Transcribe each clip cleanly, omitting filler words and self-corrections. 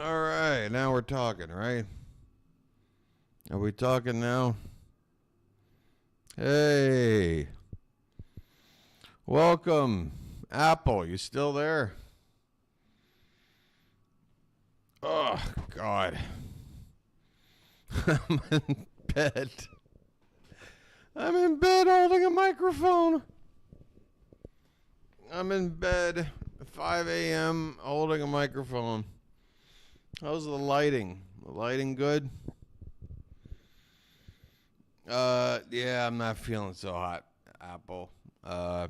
All right, now we're talking, right? Are we talking now? Hey, welcome. Apple, you still there? Oh, God. I'm in bed. I'm in bed holding a microphone. I'm in bed, 5 a.m., holding a microphone. How's the lighting? The lighting good? Yeah, I'm not feeling so hot, Apple. Uh,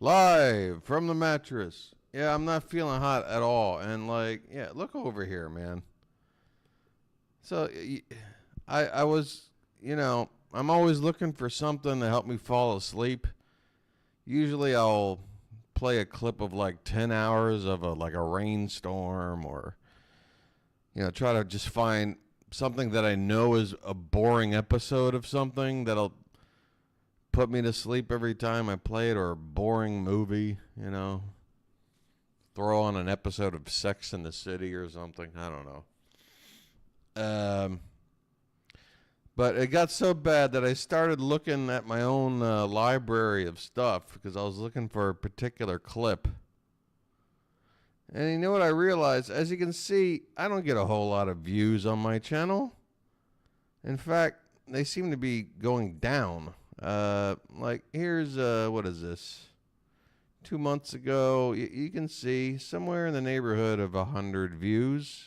Live from the mattress. Yeah, I'm not feeling hot at all. And like, yeah, look over here, man. So, I was, I'm always looking for something to help me fall asleep. Usually, I'll play a clip of like 10 hours of a rainstorm, or try to just find something that I know is a boring episode of something that'll put me to sleep every time I play it, or a boring movie. Throw on an episode of Sex in the City or something. I don't know. Um, but it got so bad that I started looking at my own library of stuff because I was looking for a particular clip. And you know what I realized? As you can see, I don't get a whole lot of views on my channel. In fact, they seem to be going down. Like, here's, what is this? 2 months ago, you can see somewhere in the neighborhood of 100 views.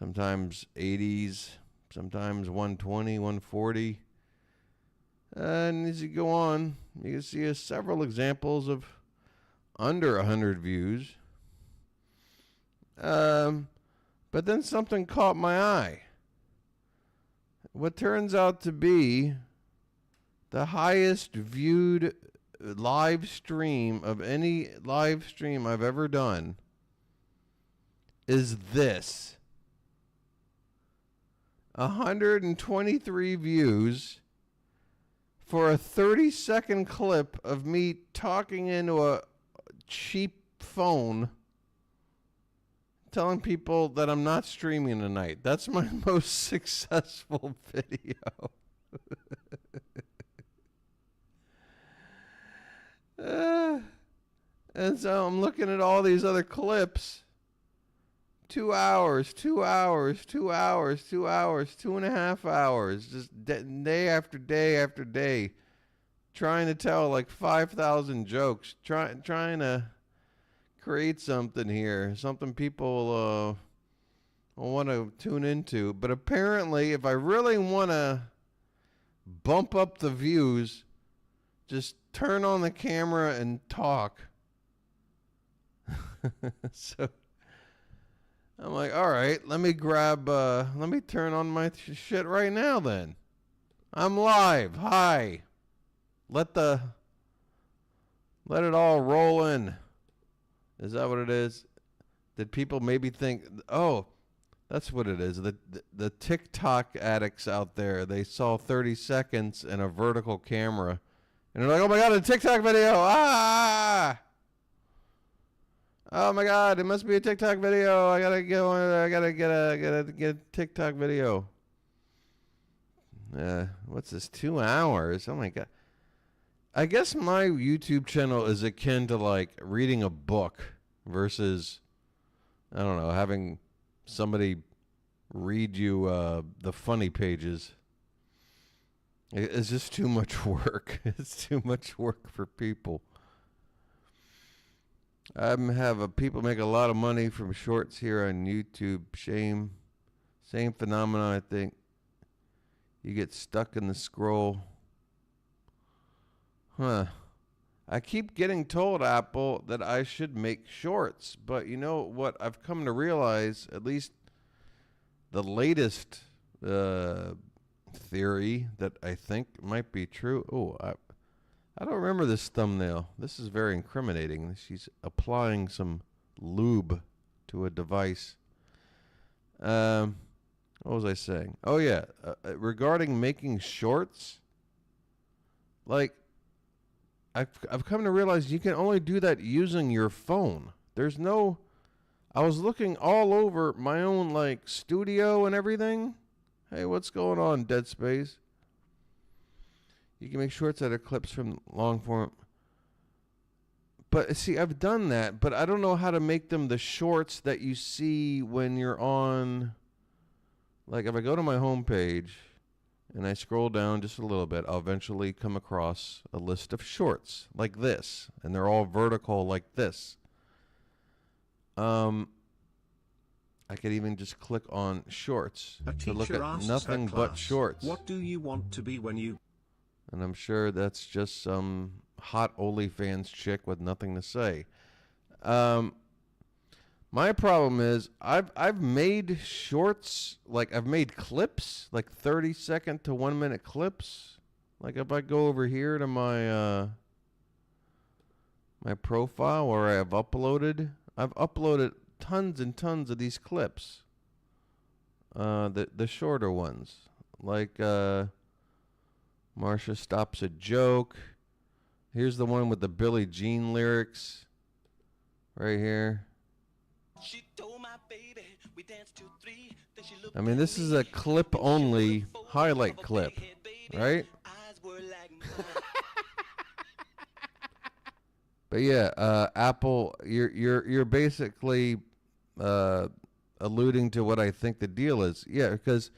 Sometimes 80s, sometimes 120, 140. And as you go on, you can see several examples of under 100 views. But then something caught my eye. What turns out to be the highest viewed live stream of any live stream I've ever done is this. 123 views for a 30-second clip of me talking into a cheap phone telling people that I'm not streaming tonight. That's my most successful video. And so I'm looking at all these other clips. 2 hours, 2 hours, 2 hours, 2 hours, 2.5 hours, just day after day after day, trying to tell like 5,000 jokes, trying to create something here, something people want to tune into. But apparently, if I really want to bump up the views, just turn on the camera and talk. So I'm like, all right, let me turn on my shit right now then. I'm live. Hi. Let it all roll in. Is that what it is? Did people maybe think, oh, that's what it is. The TikTok addicts out there, they saw 30 seconds and a vertical camera. And they're like, oh my God, a TikTok video. Ah! Oh my God, it must be a TikTok video. I gotta get a TikTok video. What's this? 2 hours? Oh my God. I guess my YouTube channel is akin to like reading a book versus, I don't know, having somebody read you the funny pages. It's just too much work. It's too much work for people. People make a lot of money from shorts here on YouTube. Same phenomenon, I think. You get stuck in the scroll. Huh. I keep getting told, Apple, that I should make shorts. But you know what I've come to realize, at least the latest theory that I think might be true. Oh, I don't remember this thumbnail. This is very incriminating. She's applying some lube to a device. What was I saying? Oh, yeah. Regarding making shorts, like, I've come to realize you can only do that using your phone. I was looking all over my own like studio and everything. Hey, what's going on, Dead Space? You can make shorts that are clips from long form. But see, I've done that, but I don't know how to make them the shorts that you see when you're on. Like if I go to my homepage and I scroll down just a little bit, I'll eventually come across a list of shorts like this, and they're all vertical like this. I could even just click on shorts to look at nothing but shorts. What do you want to be when you... And I'm sure that's just some hot OnlyFans chick with nothing to say. My problem is I've made shorts, like I've made clips, like 30-second to 1 minute clips. Like if I go over here to my my profile where I've uploaded tons and tons of these clips. The shorter ones, like Marsha stops a joke. Here's the one with the Billie Jean lyrics, right here. She told my baby, we danced till 3, then she looked. I mean, this is a clip only highlight clip, right? But yeah, Apple, you're basically alluding to what I think the deal is. Yeah, because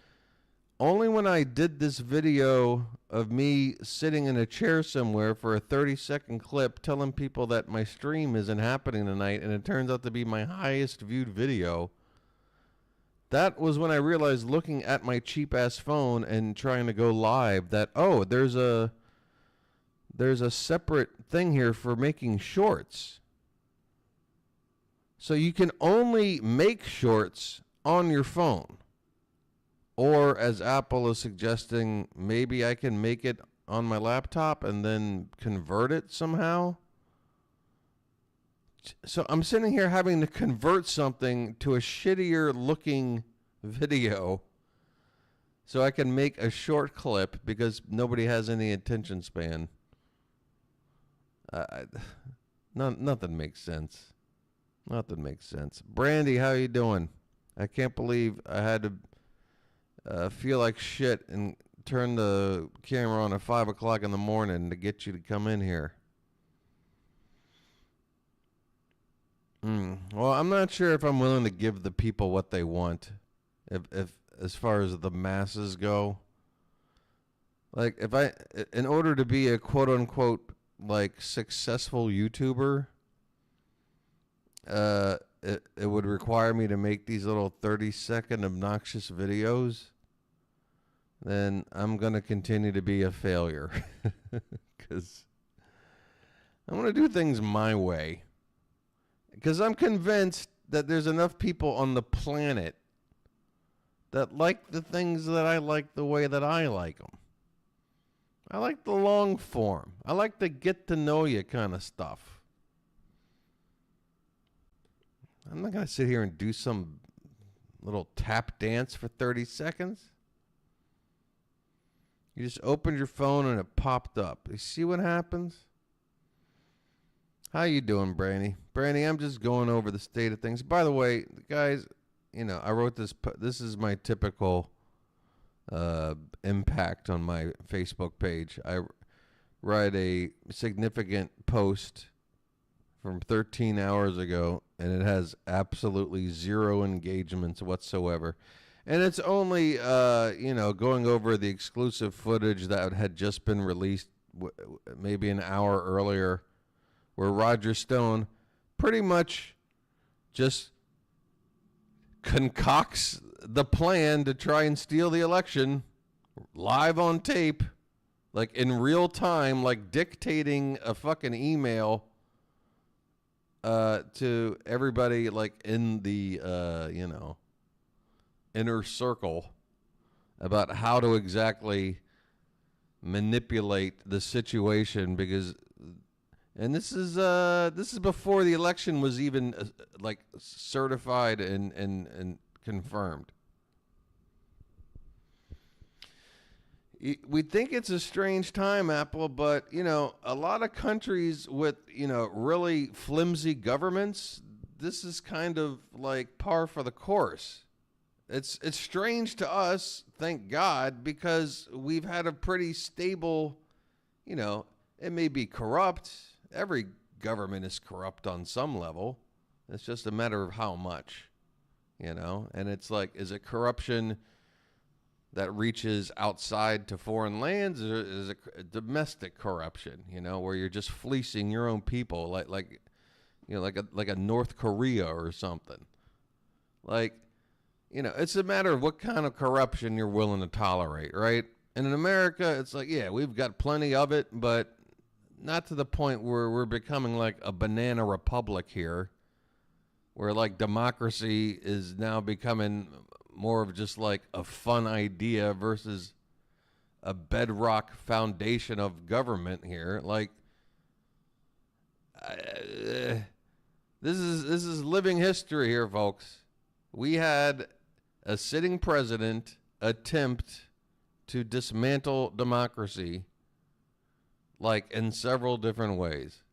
only when I did this video of me sitting in a chair somewhere for a 30-second clip telling people that my stream isn't happening tonight, and it turns out to be my highest viewed video, that was when I realized, looking at my cheap-ass phone and trying to go live, that, oh, there's a separate thing here for making shorts. So you can only make shorts on your phone. Or, as Apple is suggesting, maybe I can make it on my laptop and then convert it somehow. So I'm sitting here having to convert something to a shittier looking video so I can make a short clip because nobody has any attention span. Nothing makes sense. Nothing makes sense. Brandy, how you doing? I can't believe I had to feel like shit and turn the camera on at 5 o'clock in the morning to get you to come in here. Well, I'm not sure if I'm willing to give the people what they want, if as far as the masses go. Like, in order to be a quote unquote like successful YouTuber, it would require me to make these little 30-second obnoxious videos. Then I'm going to continue to be a failure because I'm going to do things my way. Because I'm convinced that there's enough people on the planet that like the things that I like the way that I like them. I like the long form. I like the get to know you kind of stuff. I'm not going to sit here and do some little tap dance for 30 seconds. You just opened your phone and it popped up. You see what happens? How you doing, Brandy? Brandy, I'm just going over the state of things. By the way, guys, you know, I wrote this. This is my typical impact on my Facebook page. I write a significant post from 13 hours ago, and it has absolutely zero engagements whatsoever. And it's only, going over the exclusive footage that had just been released maybe an hour earlier, where Roger Stone pretty much just concocts the plan to try and steal the election live on tape, like in real time, like dictating a fucking email to everybody, like in the, inner circle about how to exactly manipulate the situation, because, and this is before the election was even certified and confirmed. We think it's a strange time, Apple, but, a lot of countries with, really flimsy governments, this is kind of like par for the course. It's strange to us, thank God, because we've had a pretty stable, it may be corrupt. Every government is corrupt on some level. It's just a matter of how much, and it's like, is it corruption that reaches outside to foreign lands, or is it domestic corruption, where you're just fleecing your own people like a North Korea or something? It's a matter of what kind of corruption you're willing to tolerate, right? And in America, it's like, yeah, we've got plenty of it, but not to the point where we're becoming like a banana republic here, where like democracy is now becoming more of just like a fun idea versus a bedrock foundation of government here. Like, this is living history here, folks. We had a sitting president attempt to dismantle democracy, like in several different ways.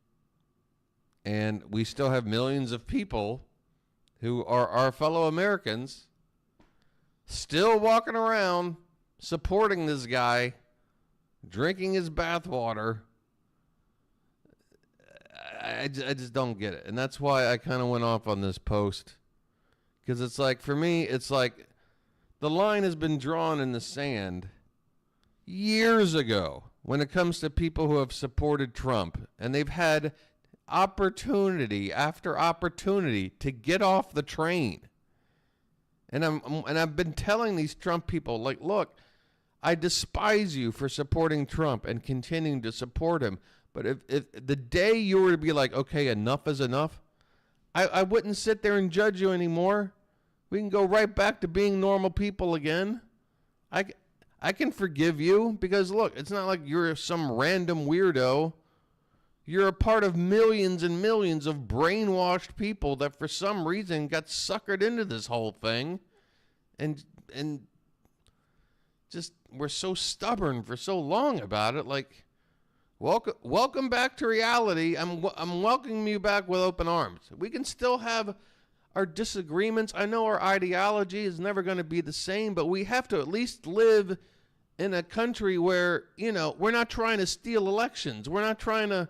And we still have millions of people who are our fellow Americans still walking around supporting this guy, drinking his bathwater. I just don't get it. And that's why I kind of went off on this post. Because it's like, for me, it's like the line has been drawn in the sand years ago when it comes to people who have supported Trump. And they've had opportunity after opportunity to get off the train. And I've been telling these Trump people, like, look, I despise you for supporting Trump and continuing to support him. But if the day you were to be like, okay, enough is enough, I wouldn't sit there and judge you anymore. We can go right back to being normal people again. I can forgive you because, look, it's not like you're some random weirdo. You're a part of millions and millions of brainwashed people that for some reason got suckered into this whole thing and just were so stubborn for so long about it. Like, welcome back to reality. I'm welcoming you back with open arms. We can still have our disagreements. I know our ideology is never going to be the same, but we have to at least live in a country where, we're not trying to steal elections. We're not trying to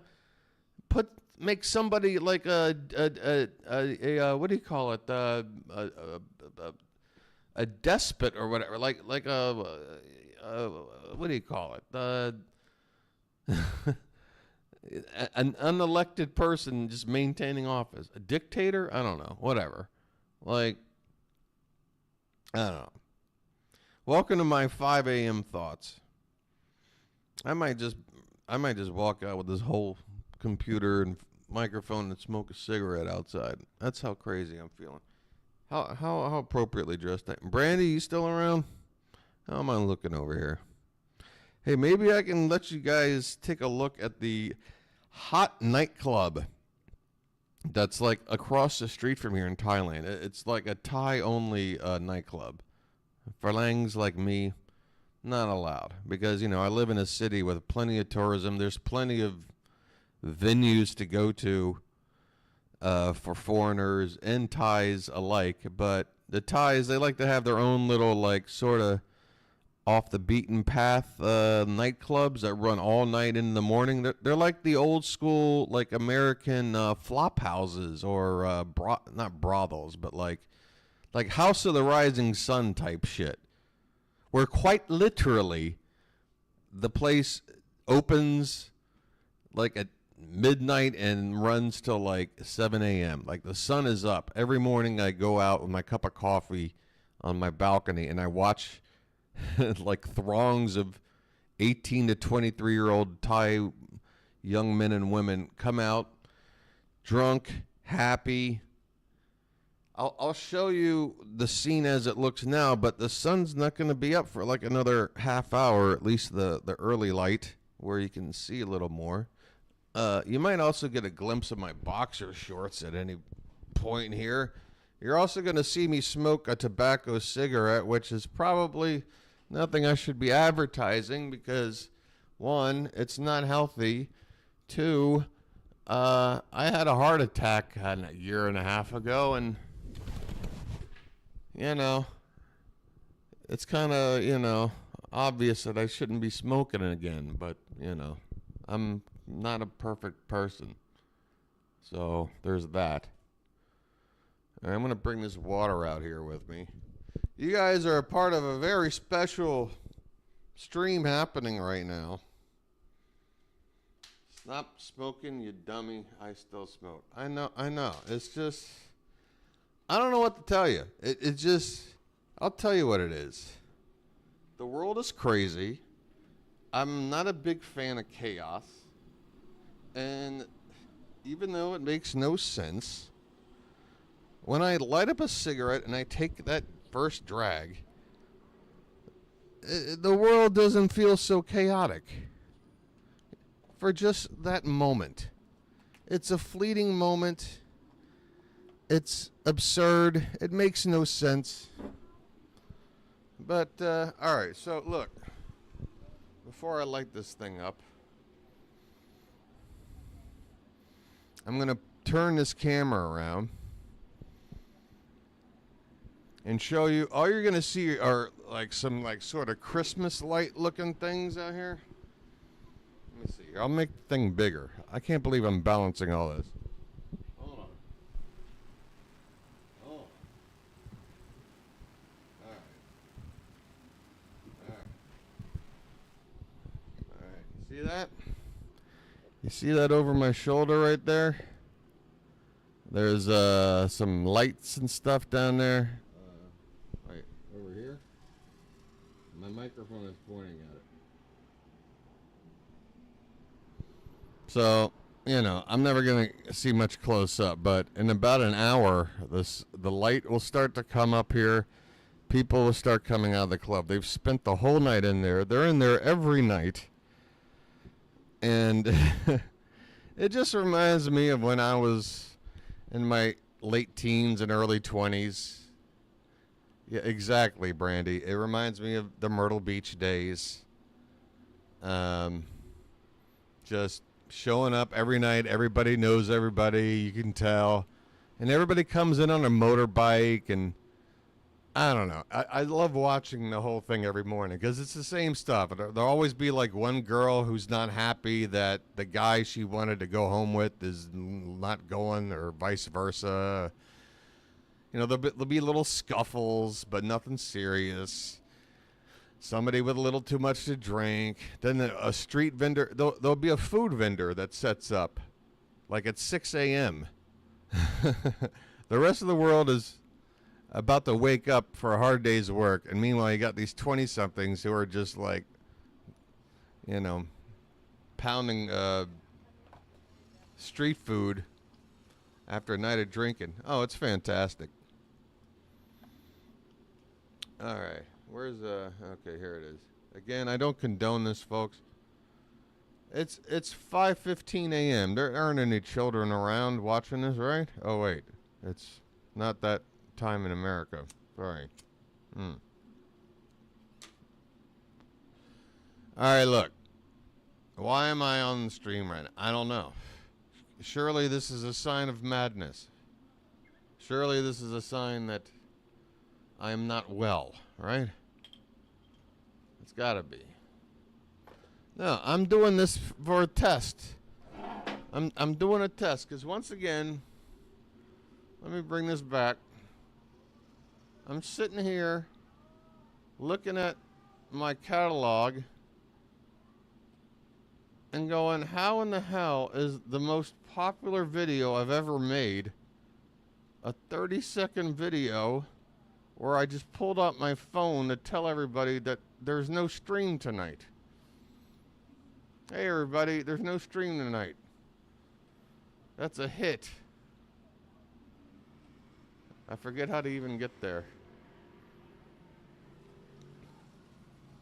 make somebody like a what do you call it? A despot or whatever. Like a what do you call it? An unelected person just maintaining office. A dictator? I don't know. Whatever. Like, I don't know. Welcome to my 5 a.m. thoughts. I might just walk out with this whole computer and microphone and smoke a cigarette outside. That's how crazy I'm feeling. How appropriately dressed I am. Brandy, you still around? How am I looking over here? Hey, maybe I can let you guys take a look at the hot nightclub that's like across the street from here in Thailand. It's like a Thai-only nightclub. Phalangs like me, not allowed. Because, I live in a city with plenty of tourism. There's plenty of venues to go to for foreigners and Thais alike. But the Thais, they like to have their own little, like, sort of off the beaten path nightclubs that run all night in the morning. They're like the old school, like, American flop houses or not brothels, but like House of the Rising Sun type shit, where quite literally the place opens like at midnight and runs till like 7 a.m. Like, the sun is up. Every morning I go out with my cup of coffee on my balcony and I watch like throngs of 18 to 23-year-old Thai young men and women come out drunk, happy. I'll show you the scene as it looks now, but the sun's not going to be up for like another half hour, at least the early light, where you can see a little more. You might also get a glimpse of my boxer shorts at any point here. You're also going to see me smoke a tobacco cigarette, which is probably nothing I should be advertising because, one, it's not healthy. Two, I had a heart attack a year and a half ago, and you know, it's kind of, obvious that I shouldn't be smoking again, but, I'm not a perfect person. So there's that. And I'm going to bring this water out here with me. You guys are a part of a very special stream happening right now. Stop smoking, you dummy. I still smoke. I know. It's just, I don't know what to tell you. It just, I'll tell you what it is. The world is crazy. I'm not a big fan of chaos. And even though it makes no sense, when I light up a cigarette and I take that first drag, the world doesn't feel so chaotic. For just that moment. It's a fleeting moment. It's absurd. It makes no sense. But, alright, so look. Before I light this thing up, I'm going to turn this camera around and show you. All you're going to see are like some sort of Christmas light looking things out here. Let me see. I'll make the thing bigger. I can't believe I'm balancing all this. Hold on. Oh. All right. See that? You see that over my shoulder right there? There's some lights and stuff down there. Wait, over here? My microphone is pointing at it. So, I'm never going to see much close up, but in about an hour, the light will start to come up here. People will start coming out of the club. They've spent the whole night in there. They're in there every night. And it just reminds me of when I was in my late teens and early 20s. Yeah, exactly, Brandy. It reminds me of the Myrtle Beach days. Just showing up every night. Everybody knows everybody. You can tell. And everybody comes in on a motorbike, and I don't know. I love watching the whole thing every morning because it's the same stuff. There'll always be like one girl who's not happy that the guy she wanted to go home with is not going, or vice versa. There'll be little scuffles, but nothing serious. Somebody with a little too much to drink. Then a street vendor. There'll be a food vendor that sets up like at 6 a.m. The rest of the world is about to wake up for a hard day's work, and meanwhile you got these 20-somethings who are just like, pounding street food after a night of drinking. Oh, it's fantastic. All right, where's okay, here it is. Again, I don't condone this, folks. It's 5:15 a.m. There aren't any children around watching this, right? Oh wait, it's not that time in America. Sorry. All right, look. Why am I on the stream right now? I don't know. Surely this is a sign of madness. Surely this is a sign that I am not well, right? It's gotta be. No, I'm doing this for a test. I'm doing a test because once again, let me bring this back. I'm sitting here looking at my catalog and going, how in the hell is the most popular video I've ever made a 30-second video where I just pulled out my phone to tell everybody that there's no stream tonight? Hey everybody, there's no stream tonight. That's a hit. I forget how to even get there.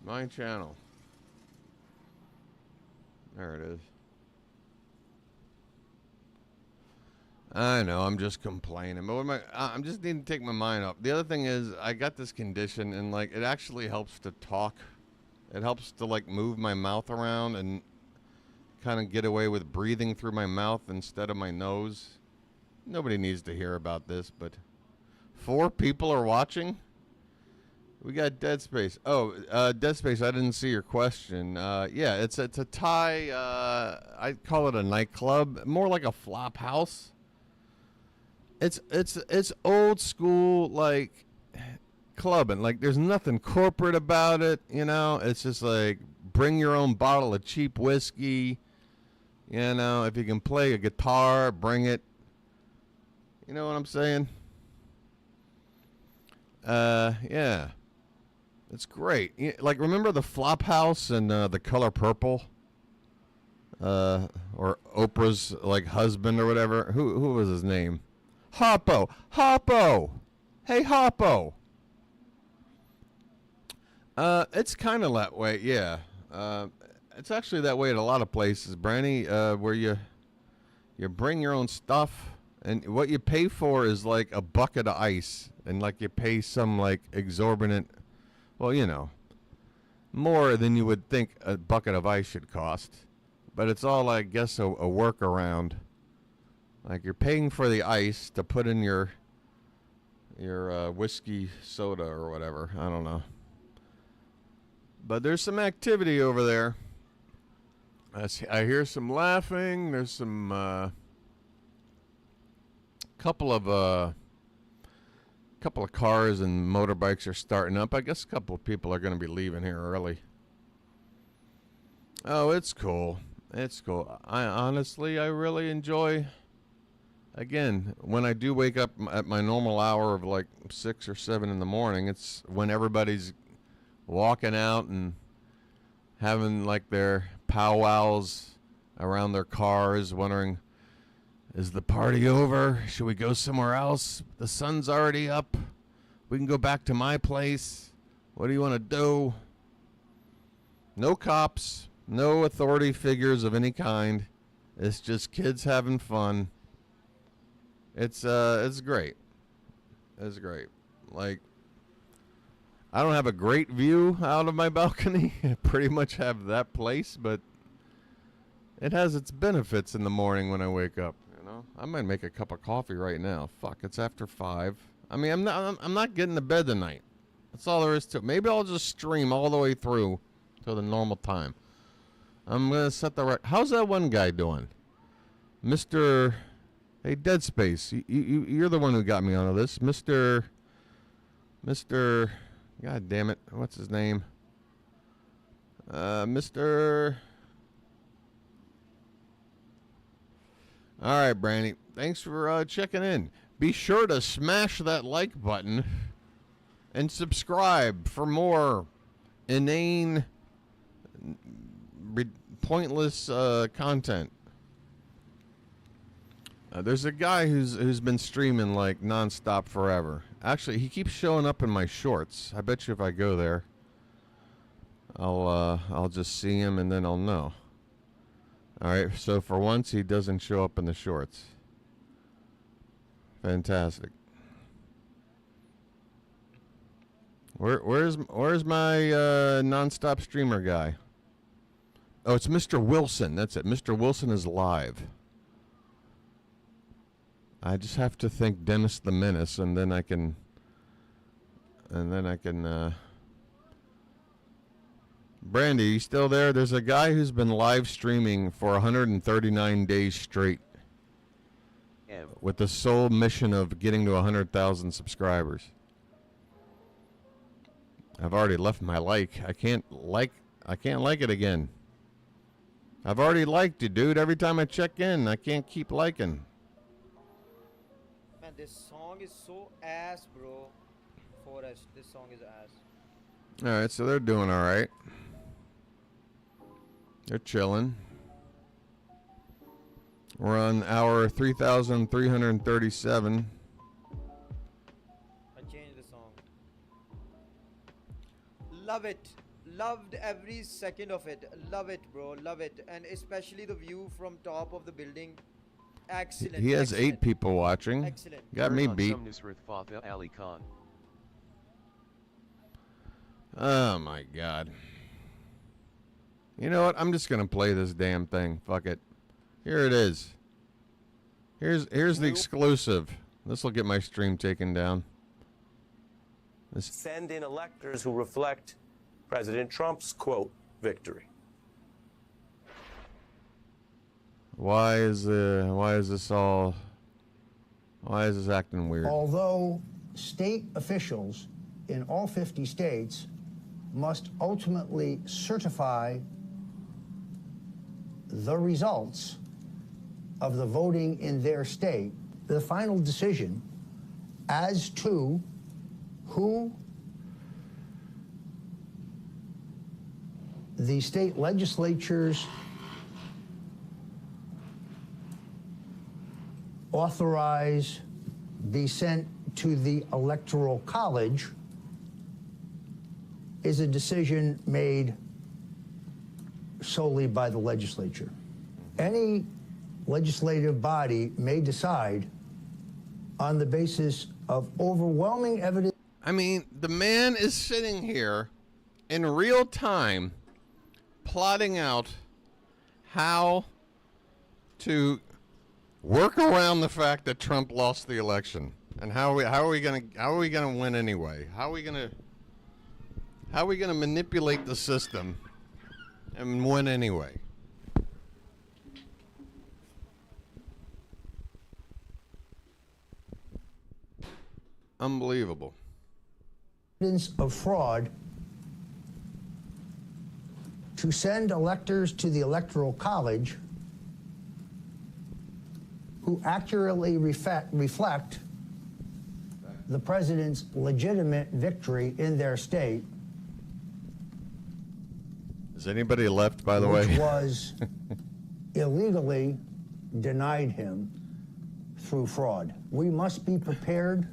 My channel. There it is. I know, I'm just complaining, but I'm just needing to take my mind off. The other thing is, I got this condition, and it actually helps to talk. It helps to move my mouth around, and kind of get away with breathing through my mouth instead of my nose. Nobody needs to hear about this, but 4 people are watching. We got Dead Space. Oh, Dead Space, I didn't see your question. Yeah, it's a Thai, I call it a nightclub, more like a flop house. It's old school, like, clubbing. Like, there's nothing corporate about it, you know? It's just like, bring your own bottle of cheap whiskey. You know, if you can play a guitar, bring it. You know what I'm saying? Yeah. It's great. Like, remember the Flop House and The Color Purple? Or Oprah's, like, husband or whatever? Who was his name? Hoppo! Hoppo! Hey, Hoppo! It's kind of that way, yeah. It's actually that way at a lot of places, Brandy, where you bring your own stuff, and what you pay for is like a bucket of ice, and like you pay some like exorbitant, well, you know, more than you would think a bucket of ice should cost. But it's all, I guess, a workaround. Like, you're paying for the ice to put in your whiskey soda or whatever. I don't know. But there's some activity over there. I hear some laughing. There's some couple of cars and motorbikes are starting up. I guess a couple of people are going to be leaving here early. Oh, it's cool. It's cool. I really enjoy. Again, when I do wake up at my normal hour of like 6 or 7 in the morning, it's when everybody's walking out and having like their powwows around their cars, wondering, is the party over? Should we go somewhere else? The sun's already up. We can go back to my place. What do you want to do? No cops, no authority figures of any kind. It's just kids having fun. It's great. It's great. Like, I don't have a great view out of my balcony. I pretty much have that place, but it has its benefits in the morning when I wake up. You know, I might make a cup of coffee right now. Fuck, it's after 5. I mean, I'm not getting to bed tonight. That's all there is to it. Maybe I'll just stream all the way through till the normal time. I'm gonna set the right. How's that one guy doing, Mr. Hey, Dead Space? You're the one who got me onto this, Mr. God damn it, what's his name? Mr. All right, Brandy. Thanks for checking in. Be sure to smash that like button and subscribe for more inane, pointless content. There's a guy who's been streaming like nonstop forever. Actually, he keeps showing up in my shorts. I bet you if I go there, I'll just see him and then I'll know. All right, so for once he doesn't show up in the shorts. Fantastic. Where's my nonstop streamer guy? Oh, it's Mr. Wilson. That's it. Mr. Wilson is live. I just have to think Dennis the Menace, and then I can. Brandy, you still there? There's a guy who's been live streaming for 139 days straight, with the sole mission of getting to 100,000 subscribers. I've already left my like. I can't like it again. I've already liked it, dude. Every time I check in, I can't keep liking. Man, this song is so ass, bro. For us, this song is ass. All right, so they're doing all right. They're chilling. We're on hour 3,337. I changed the song. Love it. Loved every second of it. Love it, bro. Love it. And especially the view from top of the building. Excellent. He has excellent. 8 people watching. Excellent. Got me beat. Oh my God. You know what? I'm just gonna play this damn thing. Fuck it. Here it is. Here's the exclusive. This will get my stream taken down. Send in electors who reflect President Trump's, quote, victory. Why is this acting weird? Although state officials in all 50 states must ultimately certify the results of the voting in their state, the final decision as to who the state legislatures authorize be sent to the Electoral College is a decision made solely by the legislature. Any legislative body may decide on the basis of overwhelming evidence. I mean, the man is sitting here in real time plotting out how to work around the fact that Trump lost the election. And how are we gonna win anyway? How are we gonna manipulate the system and win anyway? Unbelievable. Evidence of fraud to send electors to the Electoral College who accurately reflect the president's legitimate victory in their state. Is anybody left, by the way? Which was illegally denied him through fraud. We must be prepared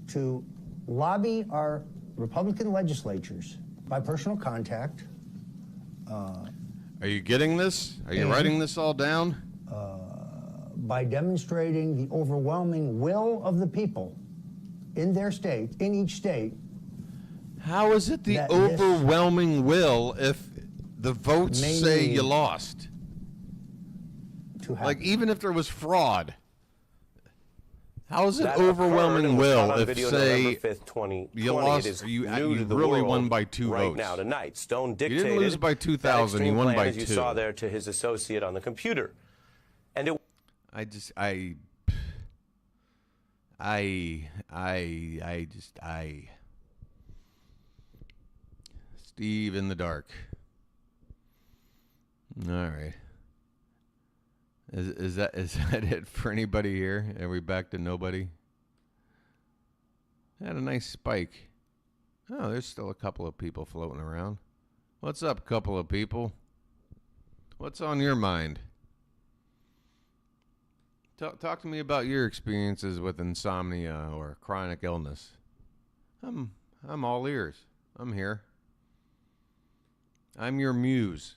to lobby our Republican legislatures by personal contact. Are you getting this? Are you writing this all down? By demonstrating the overwhelming will of the people in their state, in each state. How is it the overwhelming will if the votes say you lost? Like, even if there was fraud, how is it overwhelming will if, say, 5th, you lost, you really won by 2 right votes? Now tonight, Stone dictated you didn't lose by 2,000, you won by 2. As you saw there to his associate on the computer. And it Steve in the dark. All right. Is that it for anybody here? Are we back to nobody? Had a nice spike. Oh, there's still a couple of people floating around. What's up, couple of people? What's on your mind? Talk to me about your experiences with insomnia or chronic illness. I'm all ears. I'm here. I'm your muse.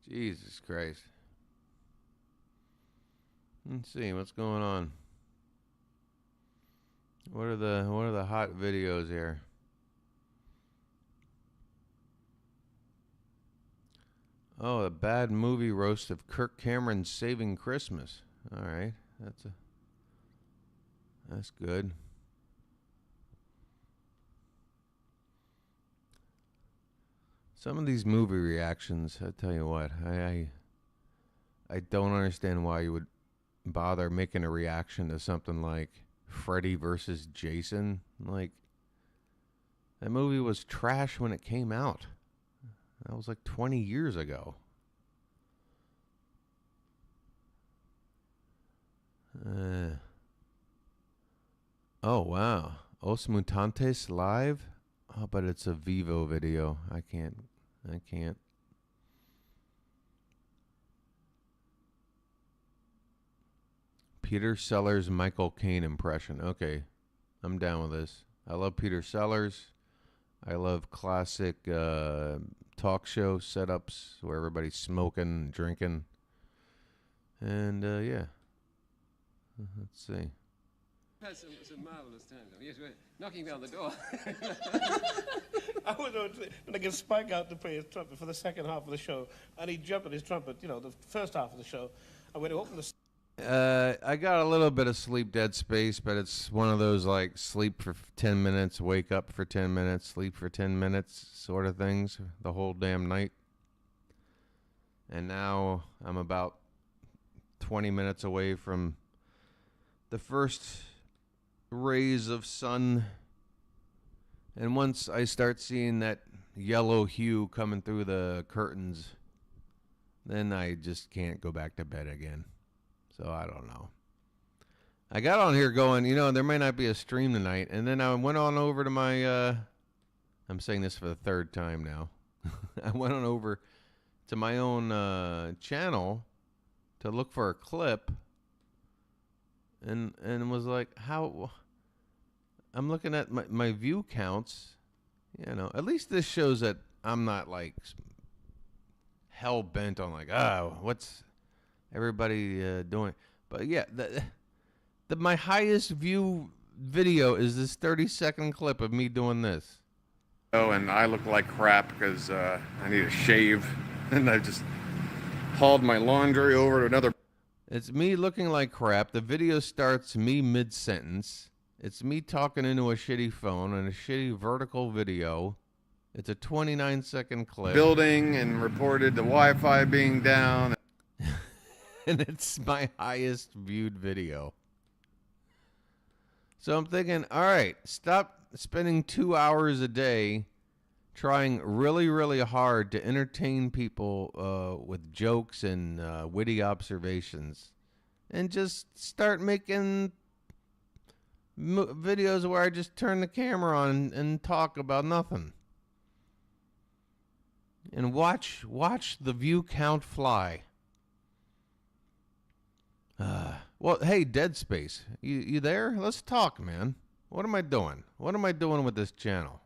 Jesus Christ. Let's see what's going on. What are the hot videos here? Oh, a bad movie roast of Kirk Cameron's Saving Christmas. All right, that's good. Some of these movie reactions, I tell you what, I don't understand why you would bother making a reaction to something like Freddy versus Jason. Like, that movie was trash when it came out. That was like 20 years ago. Oh, wow. Os Mutantes live? Oh, but it's a Vivo video. I can't. Peter Sellers' Michael Caine impression. Okay, I'm down with this. I love Peter Sellers. I love classic talk show setups where everybody's smoking and drinking. And, yeah. Let's see. Had some marvelous times. Yes, we're knocking down the door. I was going to get Spike out to play his trumpet for the second half of the show, and he jumped on his trumpet, you know, the first half of the show. And when he opened the... I got a little bit of sleep dead space, but it's one of those like sleep for 10 minutes, wake up for 10 minutes, sleep for 10 minutes sort of things the whole damn night. And now I'm about 20 minutes away from the first rays of sun. And once I start seeing that yellow hue coming through the curtains, then I just can't go back to bed again. So I don't know. I got on here going, you know, there may not be a stream tonight. And then I went on over to my, I'm saying this for the third time now. I went on over to my own channel to look for a clip. And was like, how... I'm looking at my view counts. You know, at least this shows that I'm not like hell bent on like, what's everybody doing? But yeah, my highest view video is this 30-second clip of me doing this. Oh, and I look like crap because I need a shave, and I just hauled my laundry over to another. It's me looking like crap. The video starts me mid-sentence. It's me talking into a shitty phone and a shitty vertical video. It's a 29-second clip. Building and reported the Wi-Fi being down. And it's my highest viewed video. So I'm thinking, all right, stop spending 2 hours a day trying really, really hard to entertain people with jokes and witty observations. And just start making videos where I just turn the camera on and talk about nothing. And watch the view count fly. Well, hey, Dead Space, you there? Let's talk, man. What am I doing? What am I doing with this channel?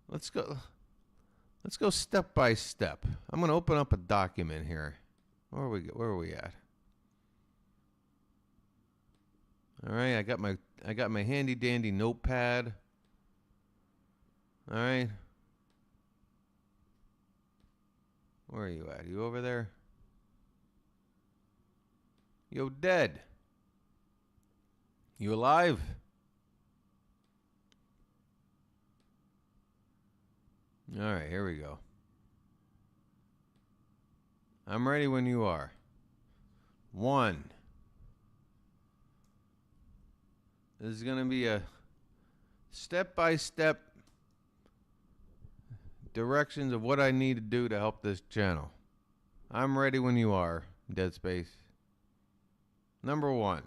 Let's go step by step. I'm gonna open up a document here. Where are we at? All right, I got my handy dandy notepad. All right. Where are you at? You over there? Yo, Dead. You alive? All right, here we go. I'm ready when you are. 1. This is going to be a step-by-step directions of what I need to do to help this channel. I'm ready when you are, Dead Space. Number 1.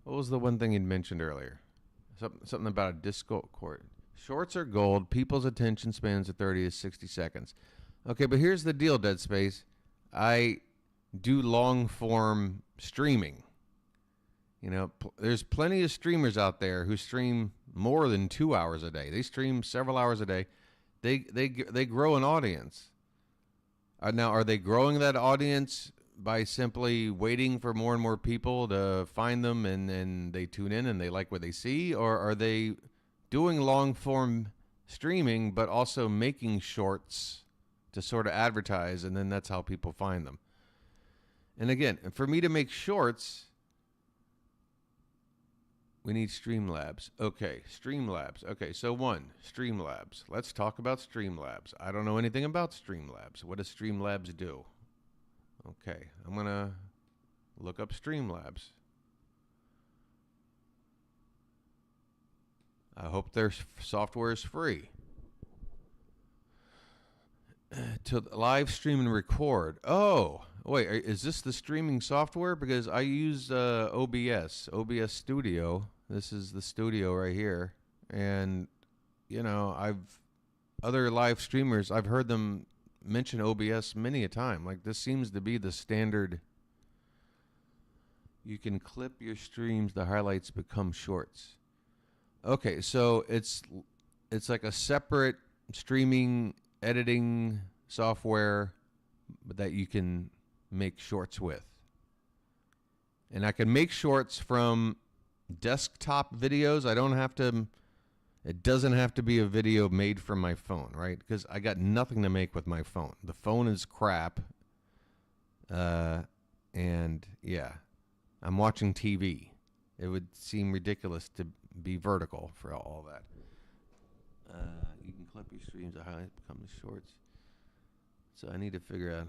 What was the one thing you'd mentioned earlier? Something about a Discord. Shorts are gold. People's attention spans are 30 to 60 seconds. Okay, but here's the deal, Dead Space. I do long-form streaming. You know, there's plenty of streamers out there who stream more than 2 hours a day. They stream several hours a day. They grow an audience. Now, are they growing that audience by simply waiting for more and more people to find them and they tune in and they like what they see? Or are they doing long-form streaming but also making shorts to sort of advertise, and then that's how people find them? And again, for me to make shorts, we need Streamlabs. Okay, Streamlabs. Okay, so 1, Streamlabs. Let's talk about Streamlabs. I don't know anything about Streamlabs. What does Streamlabs do? Okay, I'm going to look up Streamlabs. I hope their software is free. To live stream and record. Oh, wait, is this the streaming software? Because I use OBS Studio. This is the studio right here. And, you know, other live streamers, I've heard them mention OBS many a time. Like, this seems to be the standard. You can clip your streams, the highlights become shorts. Okay, so it's like a separate streaming editing software that you can make shorts with. And I can make shorts from desktop videos. I don't have to, it doesn't have to be a video made from my phone, right? Because I got nothing to make with my phone. The phone is crap. And yeah, I'm watching TV. It would seem ridiculous to be vertical for all that. You can clip your streams to highlight become the shorts. So I need to figure out.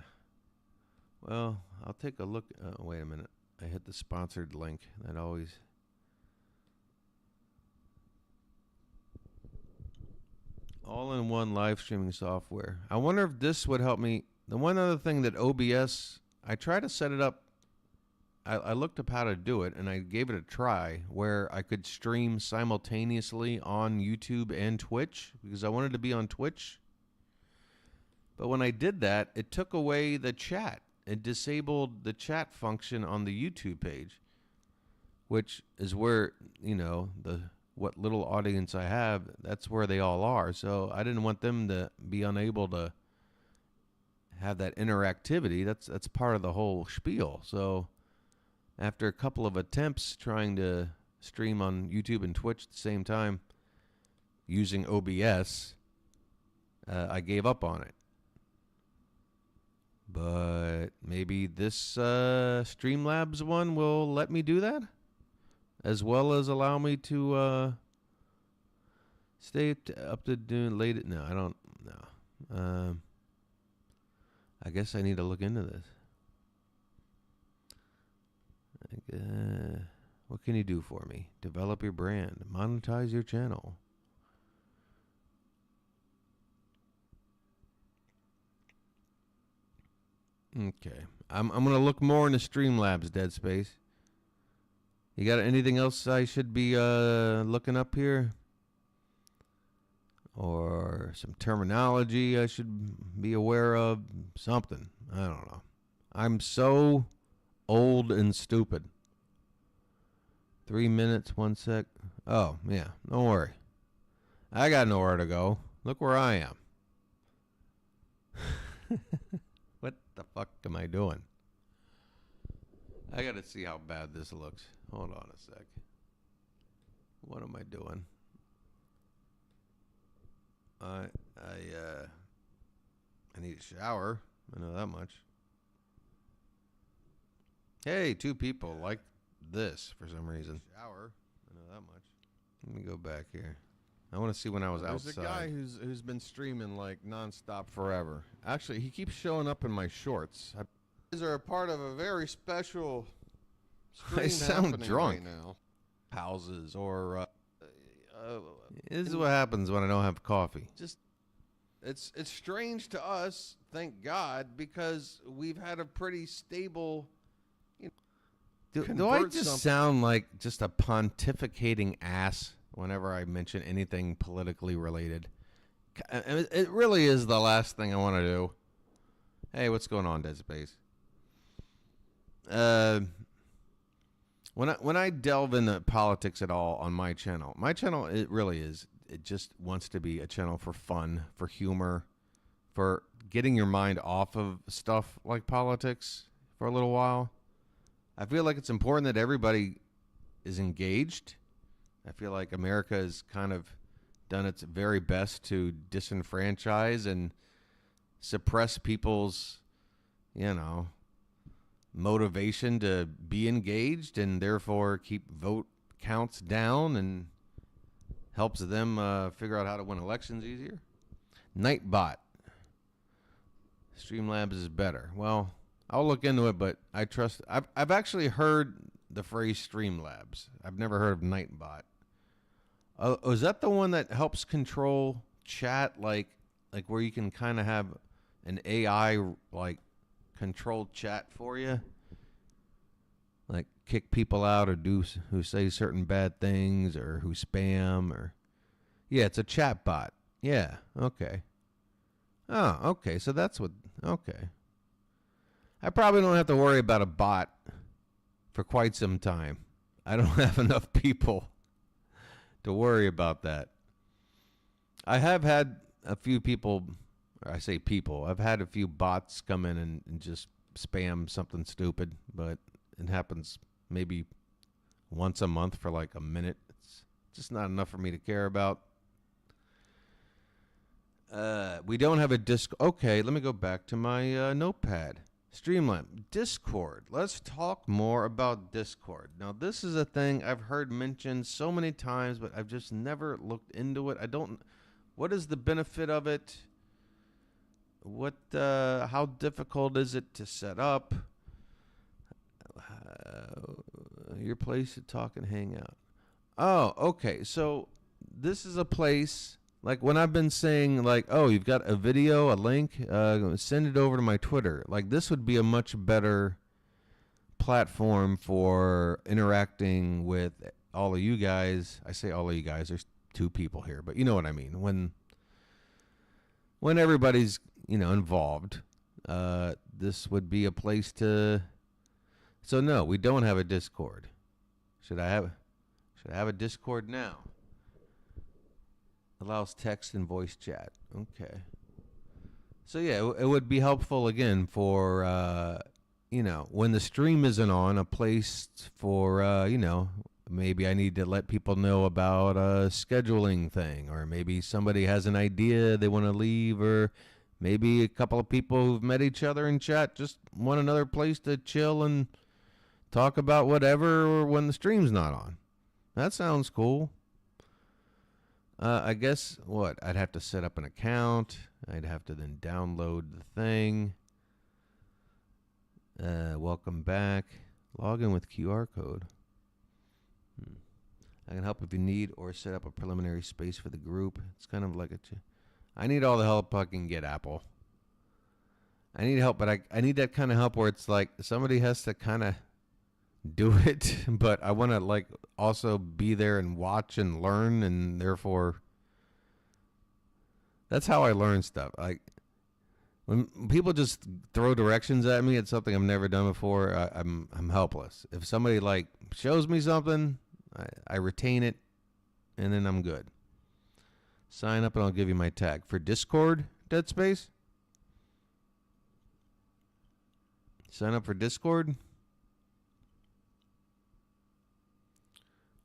Well, I'll take a look. Wait a minute. I hit the sponsored link. That always. All-in-one live streaming software. I wonder if this would help me. The one other thing that OBS, I tried to set it up. I looked up how to do it, and I gave it a try where I could stream simultaneously on YouTube and Twitch because I wanted to be on Twitch. But when I did that, it took away the chat. It disabled the chat function on the YouTube page, which is where, you know, what little audience I have, that's where they all are. So I didn't want them to be unable to have that interactivity. That's part of the whole spiel. So after a couple of attempts trying to stream on YouTube and Twitch at the same time using OBS, I gave up on it. But maybe this Streamlabs one will let me do that, as well as allow me to stay up to doing late. No, I don't know. I guess I need to look into this. What can you do for me? Develop your brand. Monetize your channel. Okay. I'm going to look more into Streamlabs, Dead Space. You got anything else I should be looking up here? Or some terminology I should be aware of? Something. I don't know. I'm so old and stupid. 3 minutes, 1 sec. Oh, yeah. Don't worry. I got nowhere to go. Look where I am. What the fuck am I doing? I got to see how bad this looks. Hold on a sec. What am I doing? I need a shower. I know that much. Hey, 2 people like this for some reason. Shower. I know that much. Let me go back here. I want to see when I was outside. There's a guy who's been streaming like nonstop forever. Actually, he keeps showing up in my shorts. These are a part of a very special stream. I sound drunk right now. Houses or this is what happens when I don't have coffee. Just it's strange to us, thank God, because we've had a pretty stable. Do I just sound like just a pontificating ass whenever I mention anything politically related? It really is the last thing I want to do. Hey, what's going on, Dead Space? When I delve into politics at all on my channel, it really is. It just wants to be a channel for fun, for humor, for getting your mind off of stuff like politics for a little while. I feel like it's important that everybody is engaged. I feel like America has kind of done its very best to disenfranchise and suppress people's, motivation to be engaged, and therefore keep vote counts down and helps them figure out how to win elections easier. Nightbot. Streamlabs is better. Well, I'll look into it, but I trust. I've actually heard the phrase Streamlabs. I've never heard of Nightbot. Is that the one that helps control chat, like where you can kind of have an AI like controlled chat for you, like kick people out or who say certain bad things or who spam or yeah, it's a chat bot. Yeah, okay. Oh, okay. So that's what. Okay. I probably don't have to worry about a bot for quite some time. I don't have enough people to worry about that. I have had a few people, or I say people, I've had a few bots come in and just spam something stupid, but it happens maybe once a month for like a minute. It's just not enough for me to care about. We don't have a Okay, let me go back to my notepad. Streamline. Discord. Let's talk more about Discord. Now, this is a thing I've heard mentioned so many times, but I've just never looked into it. What is the benefit of it? How difficult is it to set up? Your place to talk and hang out. Oh, okay. So this is a place, like when I've been saying, like, oh, you've got a video, a link, send it over to my Twitter. Like, this would be a much better platform for interacting with all of you guys. I say all of you guys. There's 2 people here, but you know what I mean. When everybody's, involved, this would be a place to. So no, we don't have a Discord. Should I have a Discord now? Allows text and voice chat. Okay. So yeah, it would be helpful again for when the stream isn't on, a place for maybe I need to let people know about a scheduling thing, or maybe somebody has an idea they want to leave, or maybe a couple of people who've met each other in chat just want another place to chill and talk about whatever when the stream's not on. That sounds cool. I guess I'd have to set up an account. I'd have to then download the thing. Welcome back. Log in with QR code. I can help if you need or set up a preliminary space for the group. It's kind of like I need all the help I can get, Apple. I need help, but I need that kind of help where it's like somebody has to kind of do it, but I want to like also be there and watch and learn, and therefore that's how I learn stuff. Like when people just throw directions at me, it's something I've never done before. I'm helpless. If somebody like shows me something, I retain it, and then I'm good. Sign up and I'll give you my tag for Discord. Dead Space. Sign up for Discord.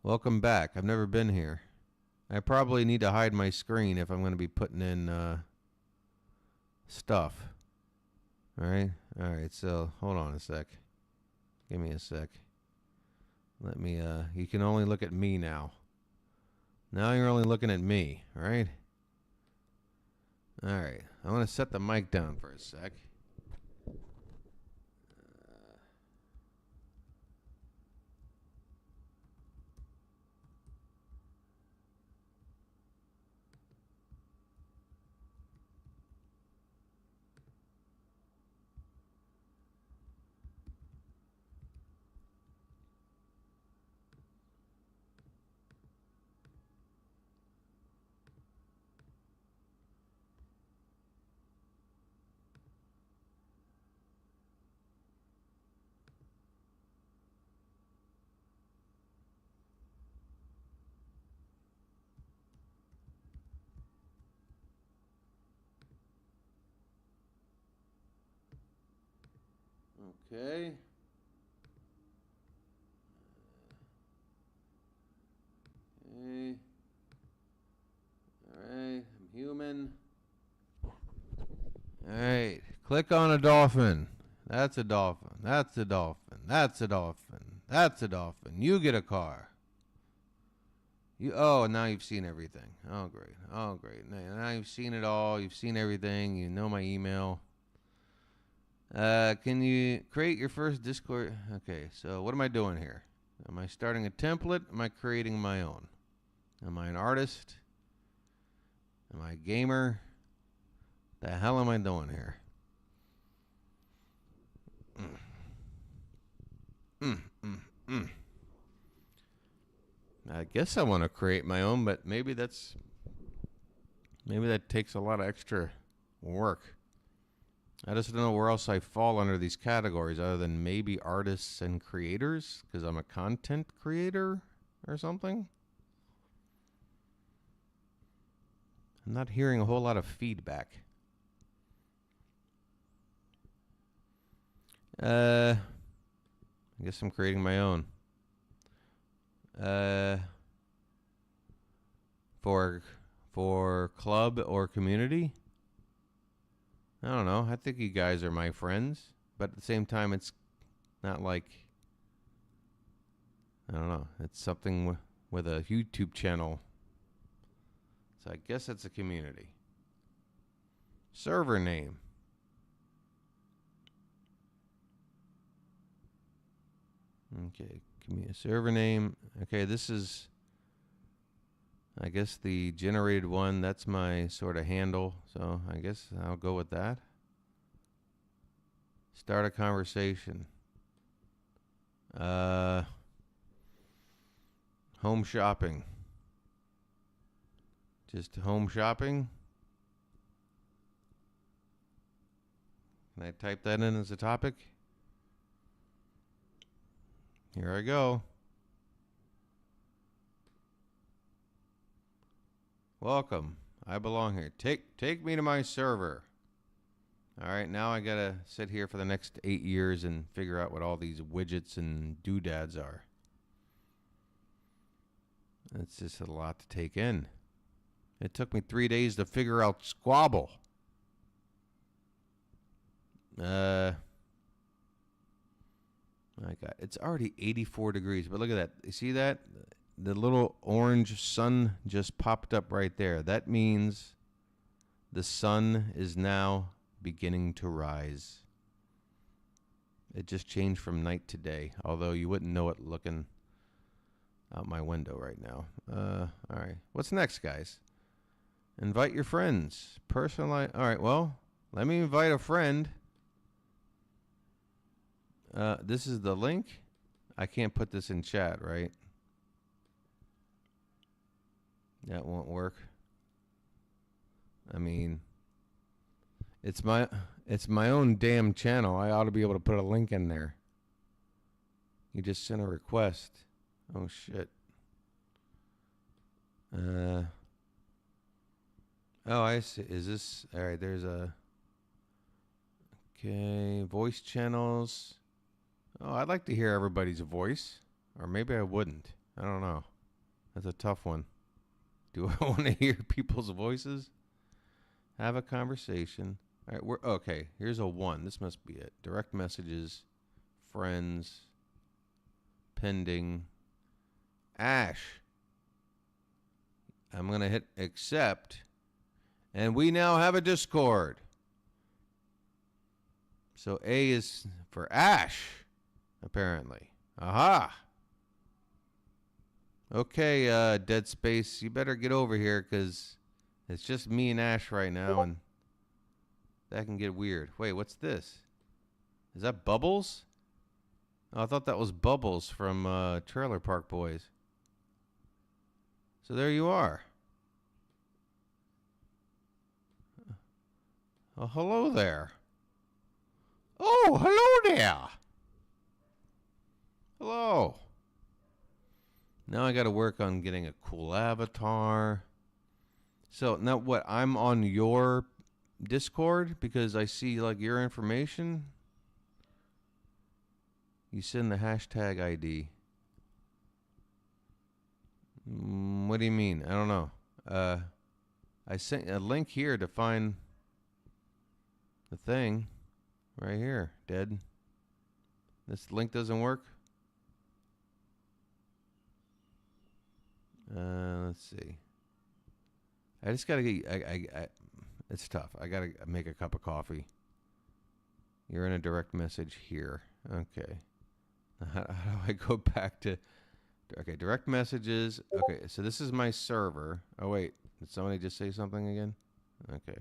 Welcome back. I've never been here. I probably need to hide my screen if I'm going to be putting in stuff. All right. So hold on a sec. Give me a sec. Let me. You can only look at me now. Now you're only looking at me. All right. All right. I'm going to set the mic down for a sec. Okay. Okay. All right. I'm human. All right. Click on a dolphin. That's a dolphin. That's a dolphin. That's a dolphin. That's a dolphin. You get a car. Now you've seen everything. Oh, great. Oh, great. Now you've seen it all. You've seen everything. You know my email. Can you create your first Discord? Okay, so what am I doing here? Am I starting a template? Am I creating my own? Am I an artist? Am I a gamer? The hell am I doing here? I guess I want to create my own, but maybe that takes a lot of extra work. I just don't know where else I fall under these categories other than maybe artists and creators, because I'm a content creator or something. I'm not hearing a whole lot of feedback. I guess I'm creating my own. For club or community? I don't know. I think you guys are my friends, but at the same time, it's not like, I don't know. It's something with a YouTube channel. So I guess it's a community. Server name. Okay, server name. Okay, this is, I guess, the generated one. That's my sort of handle, so I guess I'll go with that. Start a conversation. Home shopping. Just home shopping. Can I type that in as a topic? Here I go. Welcome. I belong here. Take me to my server. All right, now I gotta sit here for the next 8 years and figure out what all these widgets and doodads are. It's just a lot to take in. It took me 3 days to figure out Squabble. My God, it's already 84 degrees, but look at that. You see that? The little orange sun just popped up right there. That means the sun is now beginning to rise. It just changed from night to day, although you wouldn't know it looking out my window right now. All right. What's next, guys? Invite your friends. Personalize. All right, well, let me invite a friend. This is the link. I can't put this in chat, right? That won't work. I mean, it's my own damn channel. I ought to be able to put a link in there. You just sent a request. Oh shit. Oh, I see. Is this all right? There's a voice channels. Oh, I'd like to hear everybody's voice, or maybe I wouldn't. I don't know. That's a tough one. Do I want to hear people's voices? Have a conversation. All right, we're okay. Here's a 1. This must be it. Direct messages, friends, pending, Ash. I'm gonna hit accept, and we now have a Discord. So A is for Ash, apparently. Aha. Okay, Dead Space, you better get over here, because it's just me and Ash right now, and that can get weird. Wait, what's this? Is that Bubbles? Oh, I thought that was Bubbles from Trailer Park Boys. So there you are. Oh, hello there. Oh, hello there. Hello. Now I got to work on getting a cool avatar. So now what? I'm on your Discord because I see like your information. You send the hashtag ID. What do you mean? I don't know. I sent a link here to find the thing right here. Dead. This link doesn't work. Let's see. I just gotta get. It's tough. I gotta make a cup of coffee. You're in a direct message here. Okay. How do I go back to? Okay, direct messages. Okay, so this is my server. Oh wait, did somebody just say something again? Okay.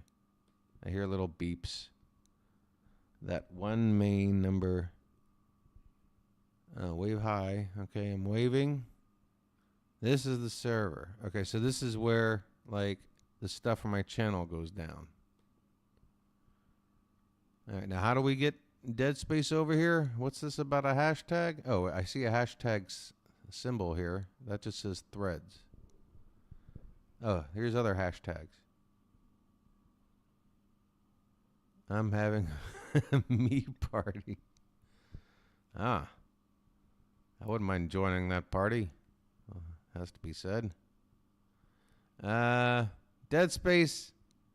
I hear little beeps. That one main number. Wave high. Okay, I'm waving. This is the server. Okay, so this is where, like, the stuff from my channel goes down. All right, now how do we get Dead Space over here? What's this about a hashtag? Oh, I see a hashtag symbol here. That just says threads. Oh, here's other hashtags. I'm having a me party. Ah. I wouldn't mind joining that party. has to be said. Dead Space,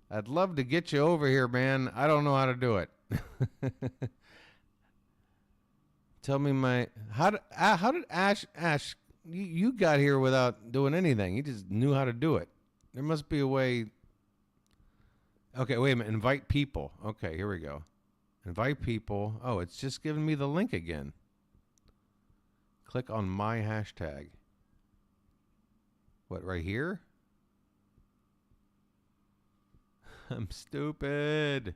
I'd love to get you over here, man. I don't know how to do it. Tell me how did Ash you got here without doing anything. You just knew how to do it. There must be a way. Okay, wait a minute. Invite people. Okay, here we go. Invite people. Oh, it's just giving me the link again. Click on my hashtag. What, right here? I'm stupid.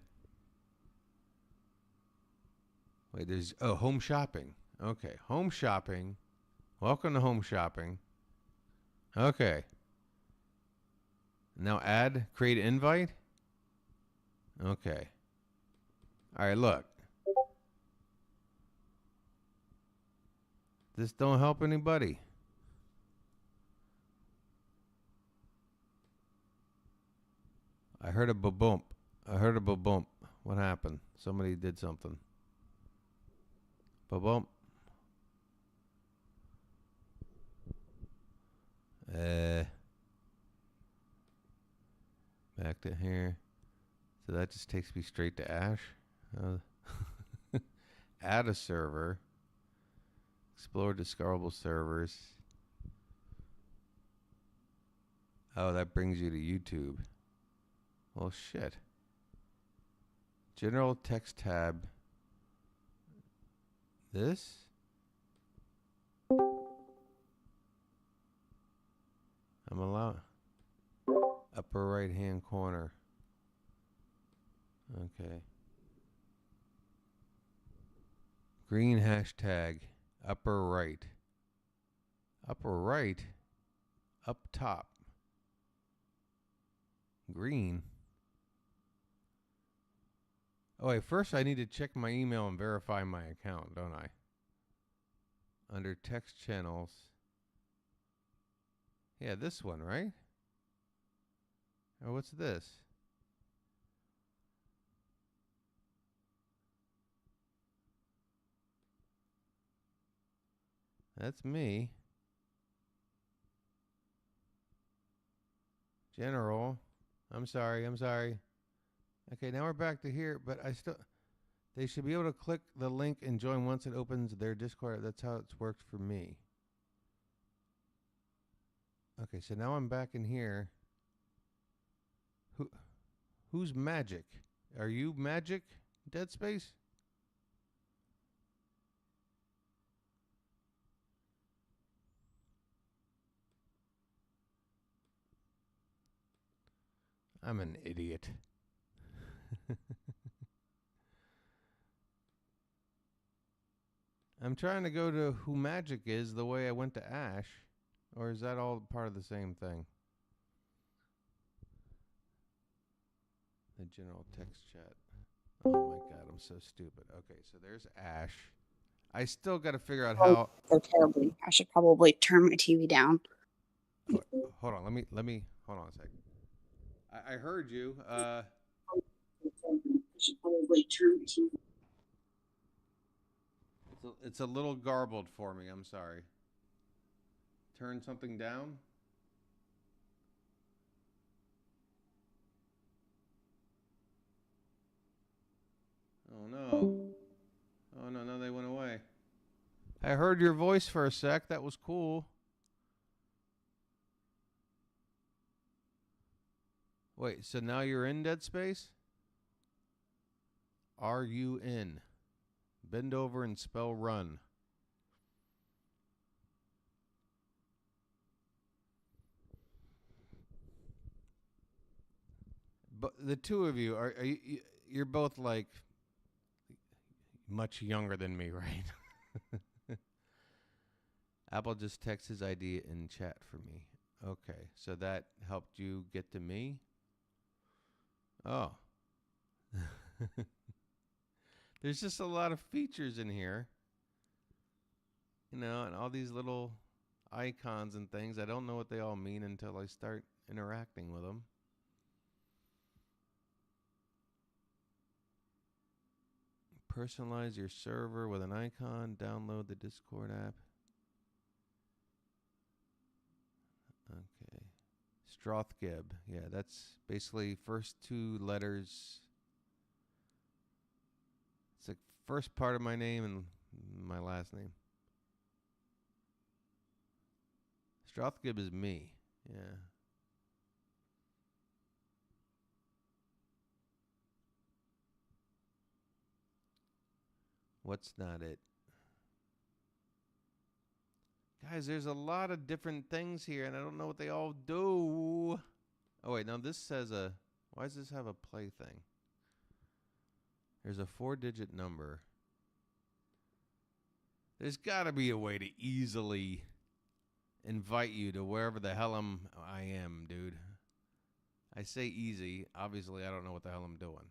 Wait, there's home shopping. Okay, home shopping. Welcome to home shopping. Okay. Now create invite. Okay. All right, look. This don't help anybody. I heard a ba-bump. What happened? Somebody did something. Ba-bump. Back to here. So that just takes me straight to Ash. Add a server. Explore discoverable servers. Oh, that brings you to YouTube. Well, shit. General text tab. This? I'm allowed. Upper right hand corner. Okay. Green hashtag. Upper right. Upper right? Up top. Green. Oh, wait, first I need to check my email and verify my account, don't I? Under text channels. Yeah, this one, right? Or what's this? That's me. General. I'm sorry. Okay, now we're back to here, but they should be able to click the link and join once it opens their Discord. That's how it's worked for me. Okay, so now I'm back in here. Who's Magic? Are you Magic, Dead Space? I'm an idiot. I'm trying to go to who Magic is the way I went to Ash. Or is that all part of the same thing? The general text chat. Oh my god, I'm so stupid. Okay, so there's Ash. I still got to figure out how. They're terribly. I should probably turn my TV down. Hold on, let me hold on a second. I heard you. I should probably turn my TV. It's a little garbled for me. I'm sorry. Turn something down. Oh no. Oh no, now they went away. I heard your voice for a sec. That was cool. Wait, so now you're in Dead Space? Are you in? Bend over and spell run. But the two of you, are you, you're both like much younger than me, right? Apple just texted his ID in chat for me. Okay, so that helped you get to me? Oh. There's just a lot of features in here. You know, and all these little icons and things. I don't know what they all mean until I start interacting with them. Personalize your server with an icon. Download the Discord app. Strothgib. Yeah, that's basically first two letters. It's the first part of my name and my last name. Strothgib is me. Yeah. What's not it? Guys, there's a lot of different things here, and I don't know what they all do. Oh, wait, now this says a... Why does this have a play thing? There's a 4-digit number. There's got to be a way to easily invite you to wherever the hell I am, dude. I say easy. Obviously, I don't know what the hell I'm doing.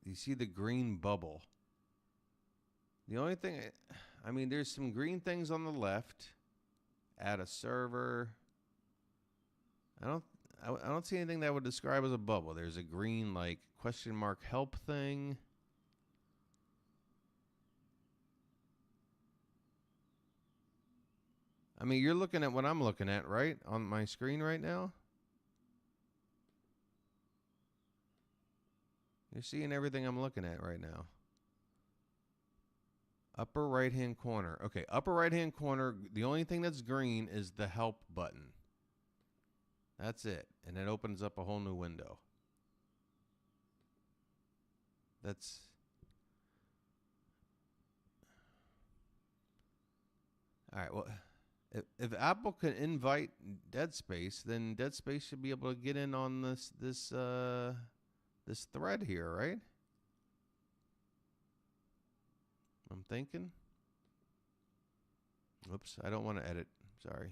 You see the green bubble. The only thing, I mean, there's some green things on the left. Add a server. I don't see anything that would describe as a bubble. There's a green, like, question mark help thing. I mean, you're looking at what I'm looking at, right? On my screen right now? You're seeing everything I'm looking at right now. Upper right-hand corner. Okay, upper right-hand corner, the only thing that's green is the help button. That's it. And it opens up a whole new window. That's... All right, well, if Apple can invite Dead Space, then Dead Space should be able to get in on this thread here, right? I'm thinking. Oops, I don't want to edit. Sorry.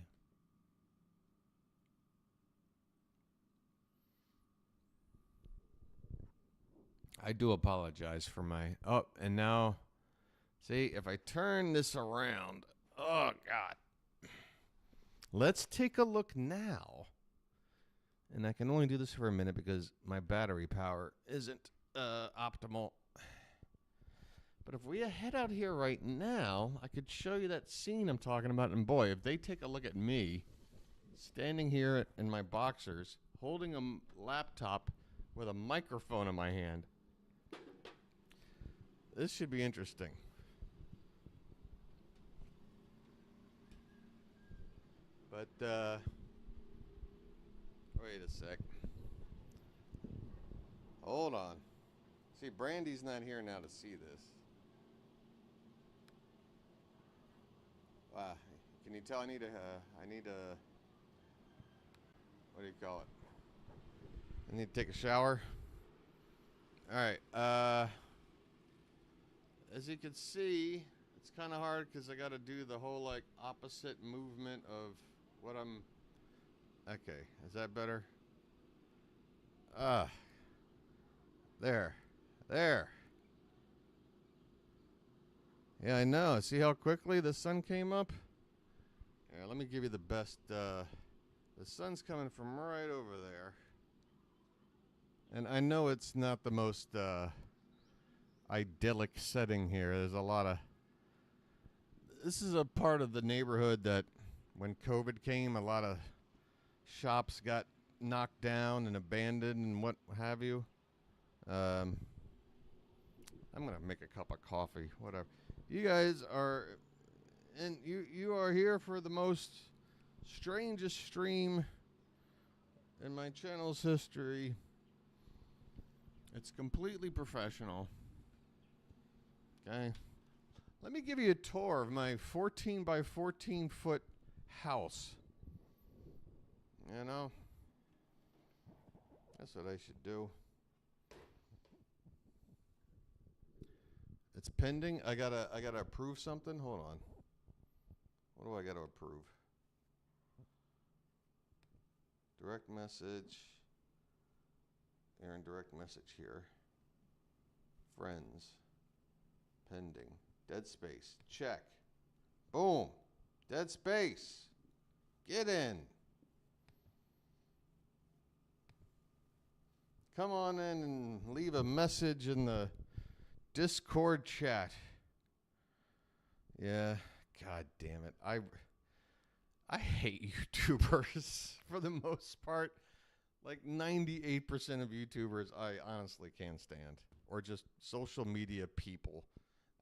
I do apologize for my... Oh, and now... See, if I turn this around... Oh, God. Let's take a look now. And I can only do this for a minute because my battery power isn't optimal. But if we head out here right now, I could show you that scene I'm talking about. And boy, if they take a look at me standing here in my boxers, holding a laptop with a microphone in my hand, this should be interesting. But, wait a sec. Hold on. See, Brandy's not here now to see this. Wow. Can you tell I need a, what do you call it? I need to take a shower. All right. As you can see, it's kind of hard because I got to do the whole, like, opposite movement of what I'm... Okay, is that better? There. Yeah, I know. See how quickly the sun came up? Yeah, let me give you the best. The sun's coming from right over there. And I know it's not the most idyllic setting here. There's a lot of... This is a part of the neighborhood that when COVID came, a lot of shops got knocked down and abandoned and what have you. I'm going to make a cup of coffee, whatever. You guys are... And you are here for the most strangest stream in my channel's history. It's completely professional. Okay. Let me give you a tour of my 14 by 14 foot house. You know, that's what I should do. It's pending. I gotta approve something. Hold on. What do I gotta approve? Direct message. Aaron, direct message here. Friends. Pending. Dead Space. Check. Boom. Dead Space. Get in. Come on in and leave a message in the Discord chat. Yeah, god damn it. I hate YouTubers for the most part. Like 98% of YouTubers I honestly can't stand, or just social media people.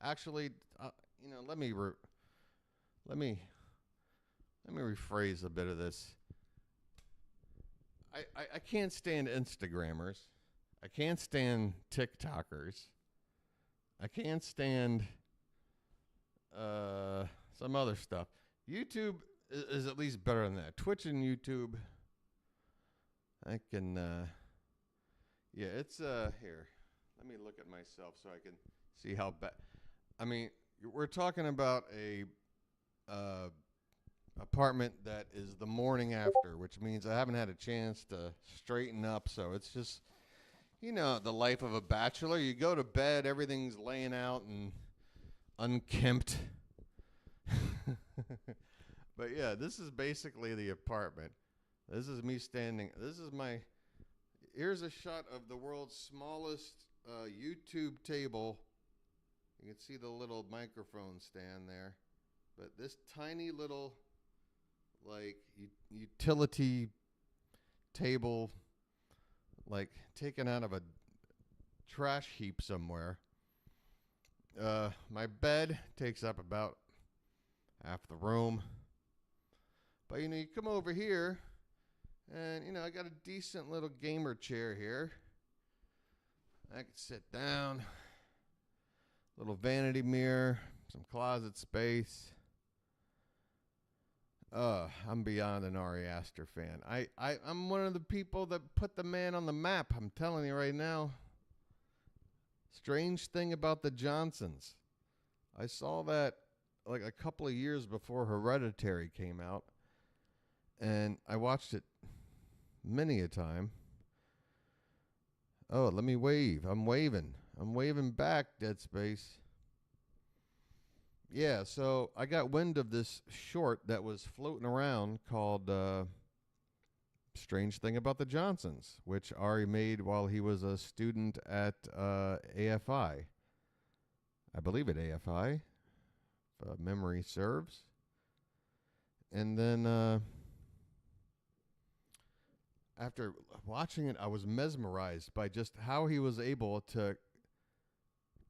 Actually, let me rephrase a bit of this. I can't stand Instagrammers. I can't stand TikTokers. I can't stand some other stuff. YouTube is at least better than that. Twitch and YouTube, I can, yeah, it's, here. Let me look at myself so I can see how bad. I mean, we're talking about a apartment that is the morning after, which means I haven't had a chance to straighten up. So it's just, the life of a bachelor. You go to bed, everything's laying out and unkempt. But yeah, this is basically the apartment. This is me standing. Here's a shot of the world's smallest YouTube table. You can see the little microphone stand there. But this tiny little, utility table, taken out of a trash heap somewhere. My bed takes up about half the room. But, you come over here, and, I got a decent little gamer chair here. I can sit down. Little vanity mirror, some closet space. I'm beyond an Ari Aster fan. I'm one of the people that put the man on the map. I'm telling you right now. Strange thing about the Johnsons. I saw that a couple of years before Hereditary came out. And I watched it many a time. Oh, let me wave. I'm waving. I'm waving back, Dead Space. Yeah, so I got wind of this short that was floating around called Strange Thing About the Johnsons, which Ari made while he was a student at AFI. I believe at AFI, if memory serves. And then after watching it, I was mesmerized by just how he was able to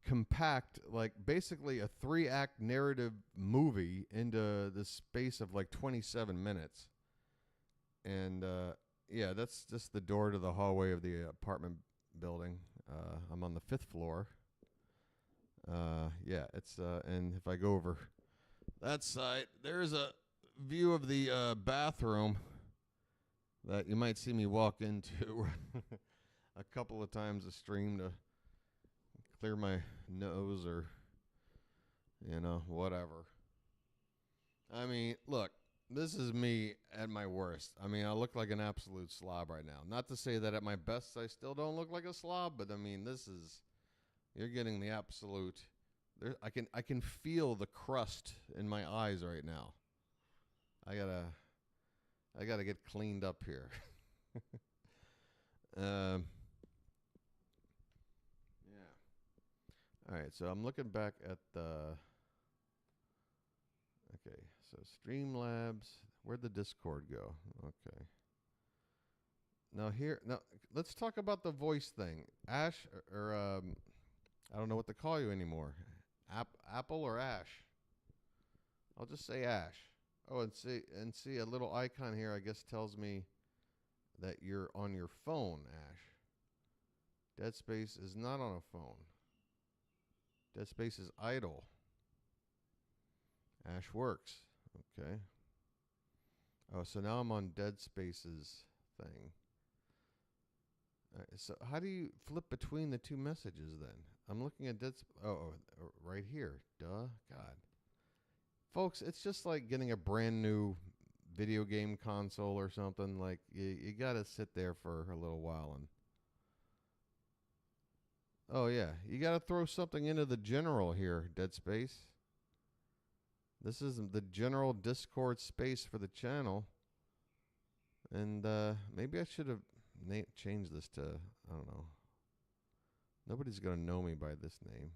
compact basically a 3-act narrative movie into the space of 27 minutes. And yeah, that's just the door to the hallway of the apartment building. I'm on the 5th floor. Yeah, it's and if I go over that side, there's a view of the bathroom that you might see me walk into a couple of times a stream to clear my nose or, whatever. I mean, look, this is me at my worst. I mean, I look like an absolute slob right now. Not to say that at my best I still don't look like a slob, but I mean, you're getting the absolute. I can feel the crust in my eyes right now. I gotta get cleaned up here. Yeah. All right, so I'm looking back at the. Okay, so Streamlabs. Where'd the Discord go? Okay. Now let's talk about the voice thing. Ash, or I don't know what to call you anymore. Apple or Ash? I'll just say Ash. Oh, and see a little icon here, I guess, tells me that you're on your phone, Ash. Dead Space is not on a phone. Dead Space is idle. Ash works. Okay. Oh, so now I'm on Dead Space's thing. All right, so how do you flip between the two messages then? I'm looking at right here. Duh. God. Folks, it's just like getting a brand new video game console or something. Like, you got to sit there for a little while and... Oh, yeah. You got to throw something into the general here, Dead Space. This is the general Discord space for the channel. And maybe I should have changed this to, I don't know. Nobody's going to know me by this name.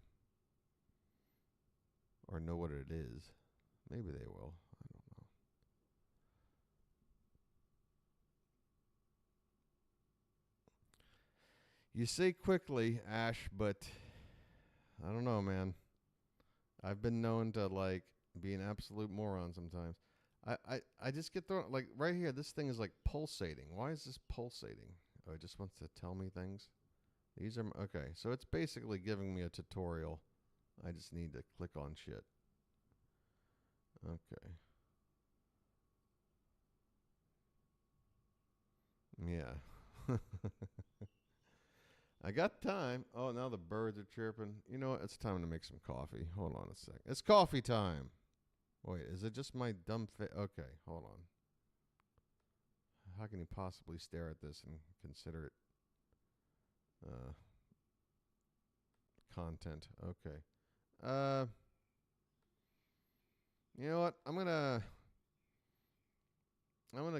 or know what it is. Maybe they will. I don't know. You say quickly, Ash, but I don't know, man. I've been known to like be an absolute moron sometimes. I just get thrown like right here. This thing is like pulsating. Why is this pulsating? Oh, it just wants to tell me things. These are okay. So it's basically giving me a tutorial. I just need to click on shit. Okay. Yeah. I got time. Oh, now the birds are chirping. You know what? It's time to make some coffee. Hold on a sec. It's coffee time. Wait, is it just my dumb face? Okay, hold on. How can you possibly stare at this and consider it content? Okay. You know what? I'm gonna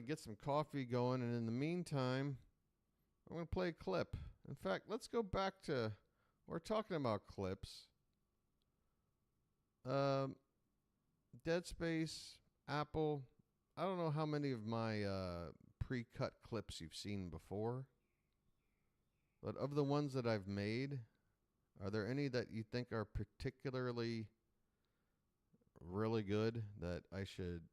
get some coffee going, and in the meantime, I'm gonna play a clip. In fact, let's go back to, we're talking about clips. Dead Space, Apple. I don't know how many of my pre-cut clips you've seen before, but of the ones that I've made, are there any that you think are particularly really good that I should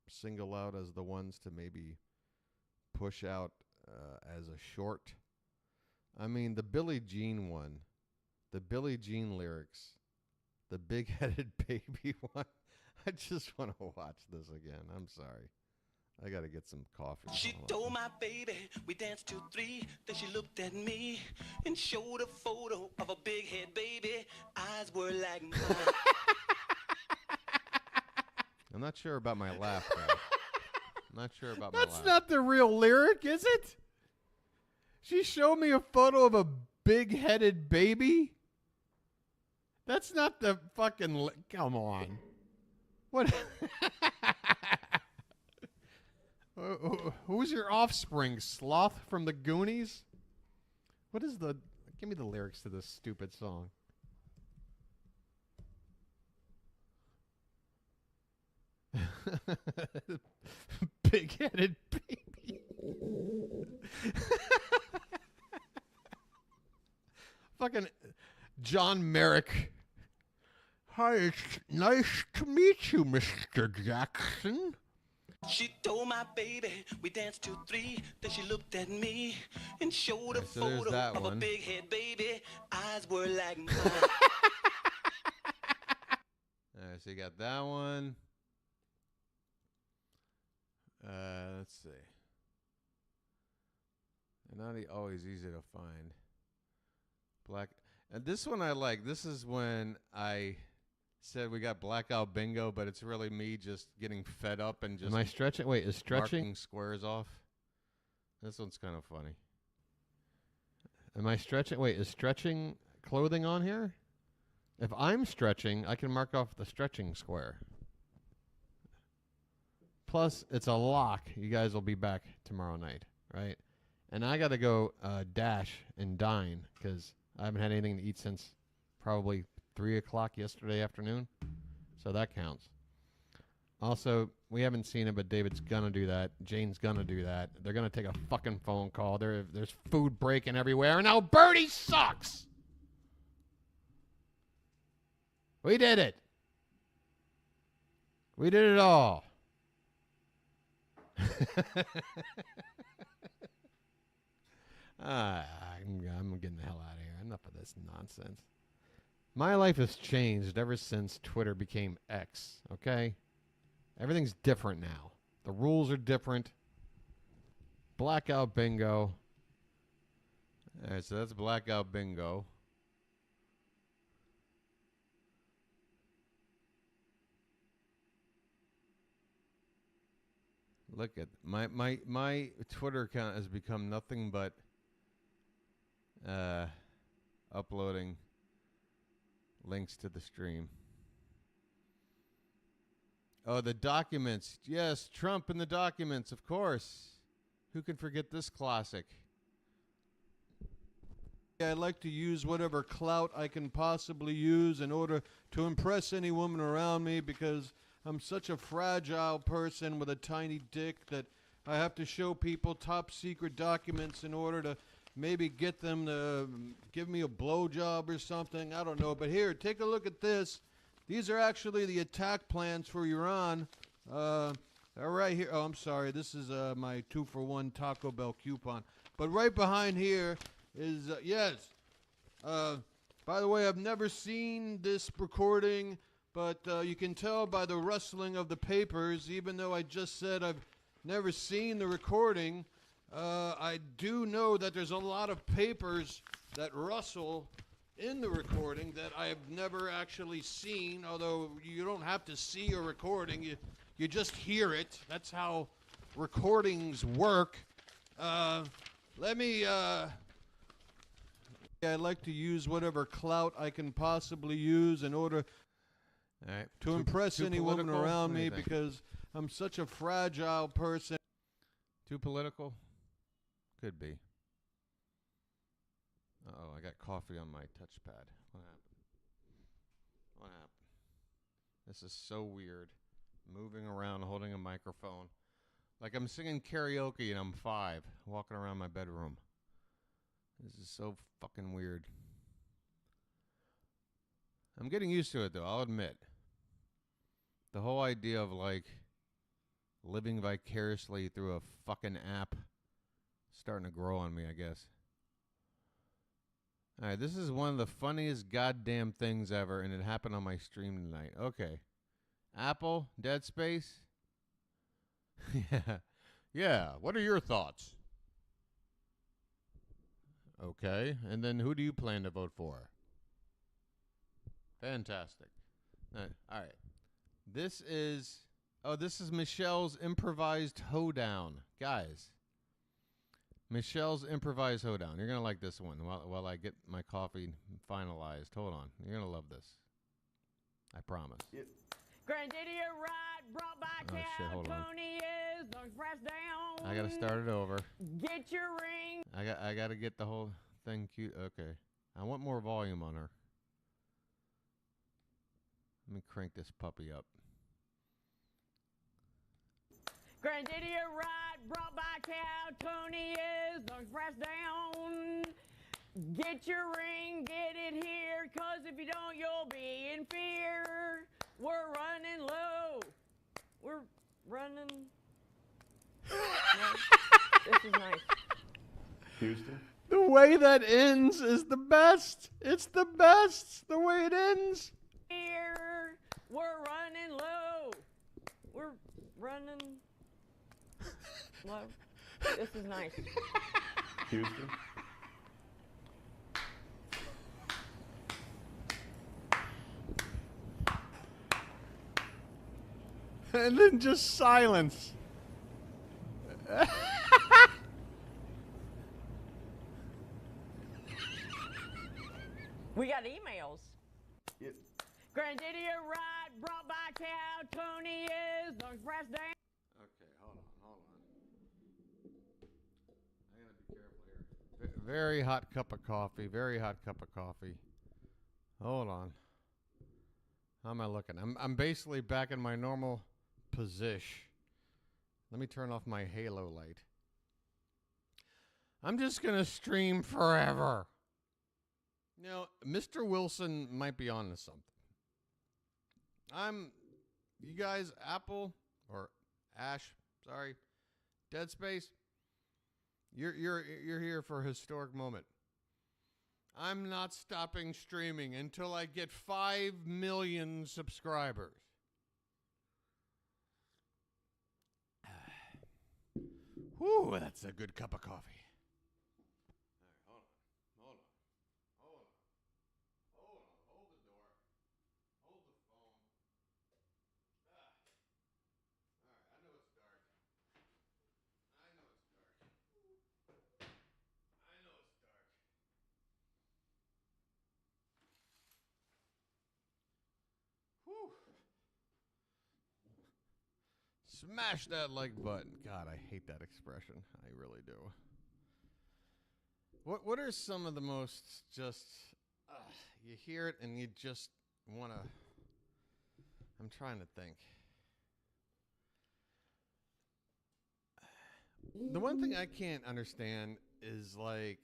single out as the ones to maybe push out as a short? I mean, the Billie Jean one, the Billie Jean lyrics, the big-headed baby one. I just want to watch this again. I'm sorry. I got to get some coffee. She told my baby we danced till 3. Then she looked at me and showed a photo of a big-head baby. Eyes were like mine. I'm not sure about my laugh, though. I'm not sure about my laugh. That's not the real lyric, is it? She showed me a photo of a big-headed baby? That's not the fucking... Come on. What? Who's your offspring? Sloth from the Goonies? What is the... Give me the lyrics to this stupid song. Big-headed baby. Fucking John Merrick. Hi, it's nice to meet you, Mr. Jackson. She told my baby we danced till 3. Then she looked at me and showed a photo of a big-head baby. Eyes were like mine. All right, so you got that one. Let's see. They're not always easy to find. Black. And this one I like. This is when I said we got blackout bingo, but it's really me just getting fed up and just. Am I stretching? Wait, is stretching? Marking squares off. This one's kind of funny. Am I stretching? Wait, is stretching clothing on here? If I'm stretching, I can mark off the stretching square. Plus, it's a lock. You guys will be back tomorrow night, right? And I got to go dash and dine because I haven't had anything to eat since probably 3 o'clock yesterday afternoon. So that counts. Also, we haven't seen it, but David's going to do that. Jane's going to do that. They're going to take a fucking phone call. There's food breaking everywhere. And now Birdie sucks. We did it. We did it all. I'm getting the hell out of here. Enough of this nonsense. My life has changed ever since Twitter became X, okay? Everything's different now. The rules are different. Blackout bingo. All right, so that's blackout bingo. Look at my Twitter account has become nothing but uploading links to the stream. Oh, the documents. Yes, Trump and the documents, of course. Who can forget this classic? I like to use whatever clout I can possibly use in order to impress any woman around me because I'm such a fragile person with a tiny dick that I have to show people top secret documents in order to maybe get them to give me a blowjob or something. I don't know. But here, take a look at this. These are actually the attack plans for Iran. All right here. Oh, I'm sorry. This is my 2-for-1 Taco Bell coupon. But right behind here is, yes. By the way, I've never seen this recording, but you can tell by the rustling of the papers, even though I just said I've never seen the recording, I do know that there's a lot of papers that rustle in the recording that I've never actually seen, although you don't have to see a recording, you just hear it. That's how recordings work. Let me, I like to use whatever clout I can possibly use in order to impress any woman around me because I'm such a fragile person. Too political? Could be. Uh-oh, I got coffee on my touchpad. What happened? What happened? This is so weird. Moving around, holding a microphone. Like I'm singing karaoke and I'm 5, walking around my bedroom. This is so fucking weird. I'm getting used to it, though, I'll admit. The whole idea of, like, living vicariously through a fucking app starting to grow on me, I guess. All right, this is one of the funniest goddamn things ever, and it happened on my stream tonight. Okay. Apple, Dead Space? Yeah. Yeah, what are your thoughts? Okay, and then who do you plan to vote for? Fantastic. All right. This is Michelle's improvised hoedown. Guys, Michelle's improvised hoedown. You're going to like this one while I get my coffee finalized. Hold on. You're going to love this. I promise. Yep. Granddaddy right, brought by shit, hold on. Tony is pressed down. I got to start it over. Get your ring. I got to get the whole thing cute. Okay. I want more volume on her. Let me crank this puppy up. Granddaddy right, brought by Tony is pressed down. Get your ring, get it here, 'cause if you don't, you'll be in fear. We're running low. We're running. This is nice. Houston? The way that ends is the best. It's the best. The way it ends. Here, we're running low. We're running low. This is nice. Houston? And then just silence. We got emails. Yep. Granddaddy right, brought by Tony is pressed down. Okay, hold on. I gotta be careful here. Very hot cup of coffee. Very hot cup of coffee. Hold on. How am I looking? I'm basically back in my normal position. Let me turn off my halo light. I'm just gonna stream forever. Now, Mr. Wilson might be on to something. You guys, Apple or Ash, sorry, Dead Space. You're here for a historic moment. I'm not stopping streaming until I get 5 million subscribers. Whew, that's a good cup of coffee. All right, hold on. Hold the door. Hold the phone. All right, I know it's dark. I know it's dark. Whew. Smash that like button. God, I hate that expression. I really do. What are some of the most just you hear it and you just want to? I'm trying to think. The one thing I can't understand is like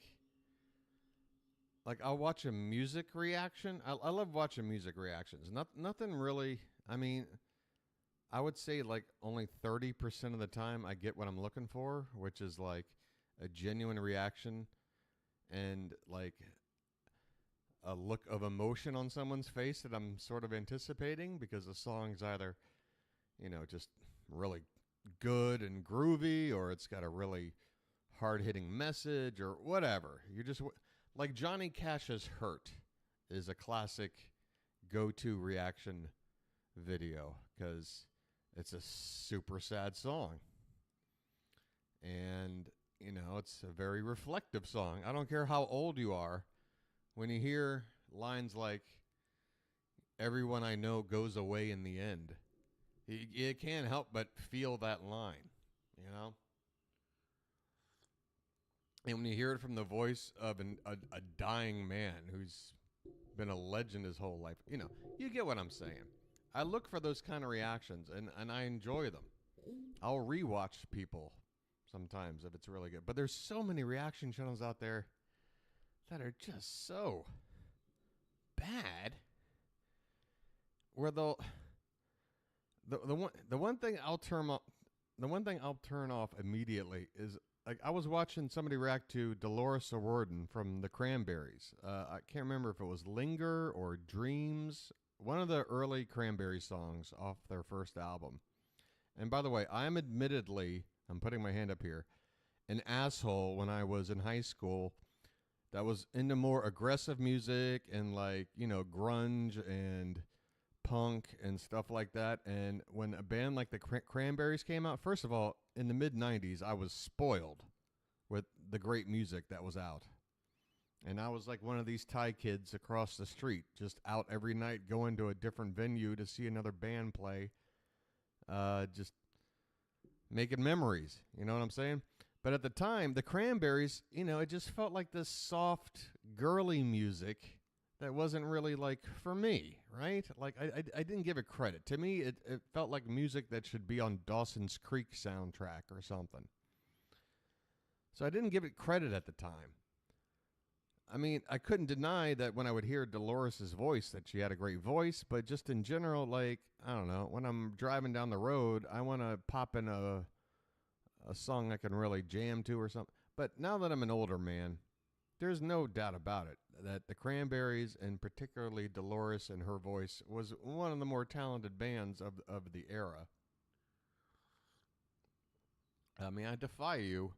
I'll watch a music reaction. I love watching music reactions. Nothing really. I mean, I would say like only 30% of the time I get what I'm looking for, which is like a genuine reaction and like a look of emotion on someone's face that I'm sort of anticipating because the song's either, just really good and groovy, or it's got a really hard-hitting message or whatever. You're just like Johnny Cash's Hurt is a classic go-to reaction video because it's a super sad song. And it's a very reflective song. I don't care how old you are. When you hear lines like, everyone I know goes away in the end, you can't help but feel that line, And when you hear it from the voice of a dying man who's been a legend his whole life, you get what I'm saying. I look for those kind of reactions, and I enjoy them. I'll rewatch people sometimes if it's really good. But there's so many reaction channels out there that are just so bad. Where the one thing I'll turn off immediately is like I was watching somebody react to Dolores O'Riordan from the Cranberries. I can't remember if it was Linger or Dreams, one of the early Cranberry songs off their first album. And by the way, I'm putting my hand up here, an asshole when I was in high school that was into more aggressive music and like, grunge and punk and stuff like that. And when a band like the Cranberries came out, first of all, in the mid-90s, I was spoiled with the great music that was out. And I was like one of these Thai kids across the street, just out every night going to a different venue to see another band play. Just making memories, you know what I'm saying? But at the time, the Cranberries, it just felt like this soft, girly music that wasn't really like for me, right? Like I didn't give it credit. To me, it felt like music that should be on Dawson's Creek soundtrack or something. So I didn't give it credit at the time. I mean, I couldn't deny that when I would hear Dolores' voice, that she had a great voice, but just in general, like, I don't know, when I'm driving down the road, I want to pop in a song I can really jam to or something. But now that I'm an older man, there's no doubt about it that the Cranberries, and particularly Dolores and her voice, was one of the more talented bands of the era. I mean, I defy you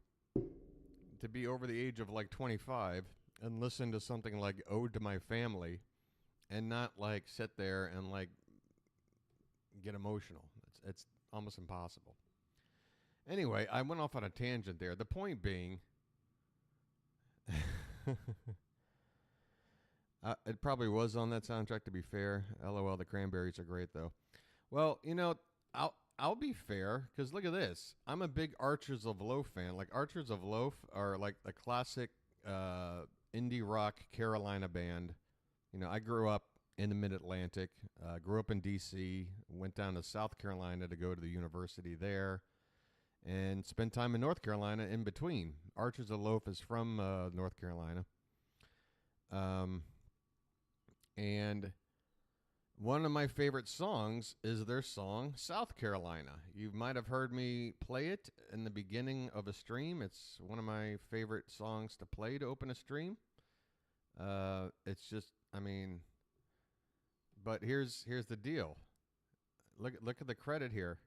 to be over the age of like 25 and listen to something like Ode to My Family and not like sit there and like get emotional. It's almost impossible. Anyway, I went off on a tangent there. The point being, it probably was on that soundtrack, to be fair. LOL, the Cranberries are great though. Well, I'll be fair, because look at this. I'm a big Archers of Loaf fan. Like, Archers of Loaf are like the classic indie rock Carolina band. I grew up in the Mid-Atlantic, grew up in D.C., went down to South Carolina to go to the university there, and spent time in North Carolina in between. Archers of Loaf is from North Carolina. And one of my favorite songs is their song, South Carolina. You might have heard me play it in the beginning of a stream. It's one of my favorite songs to play to open a stream. It's just, but here's the deal. Look at the credit here.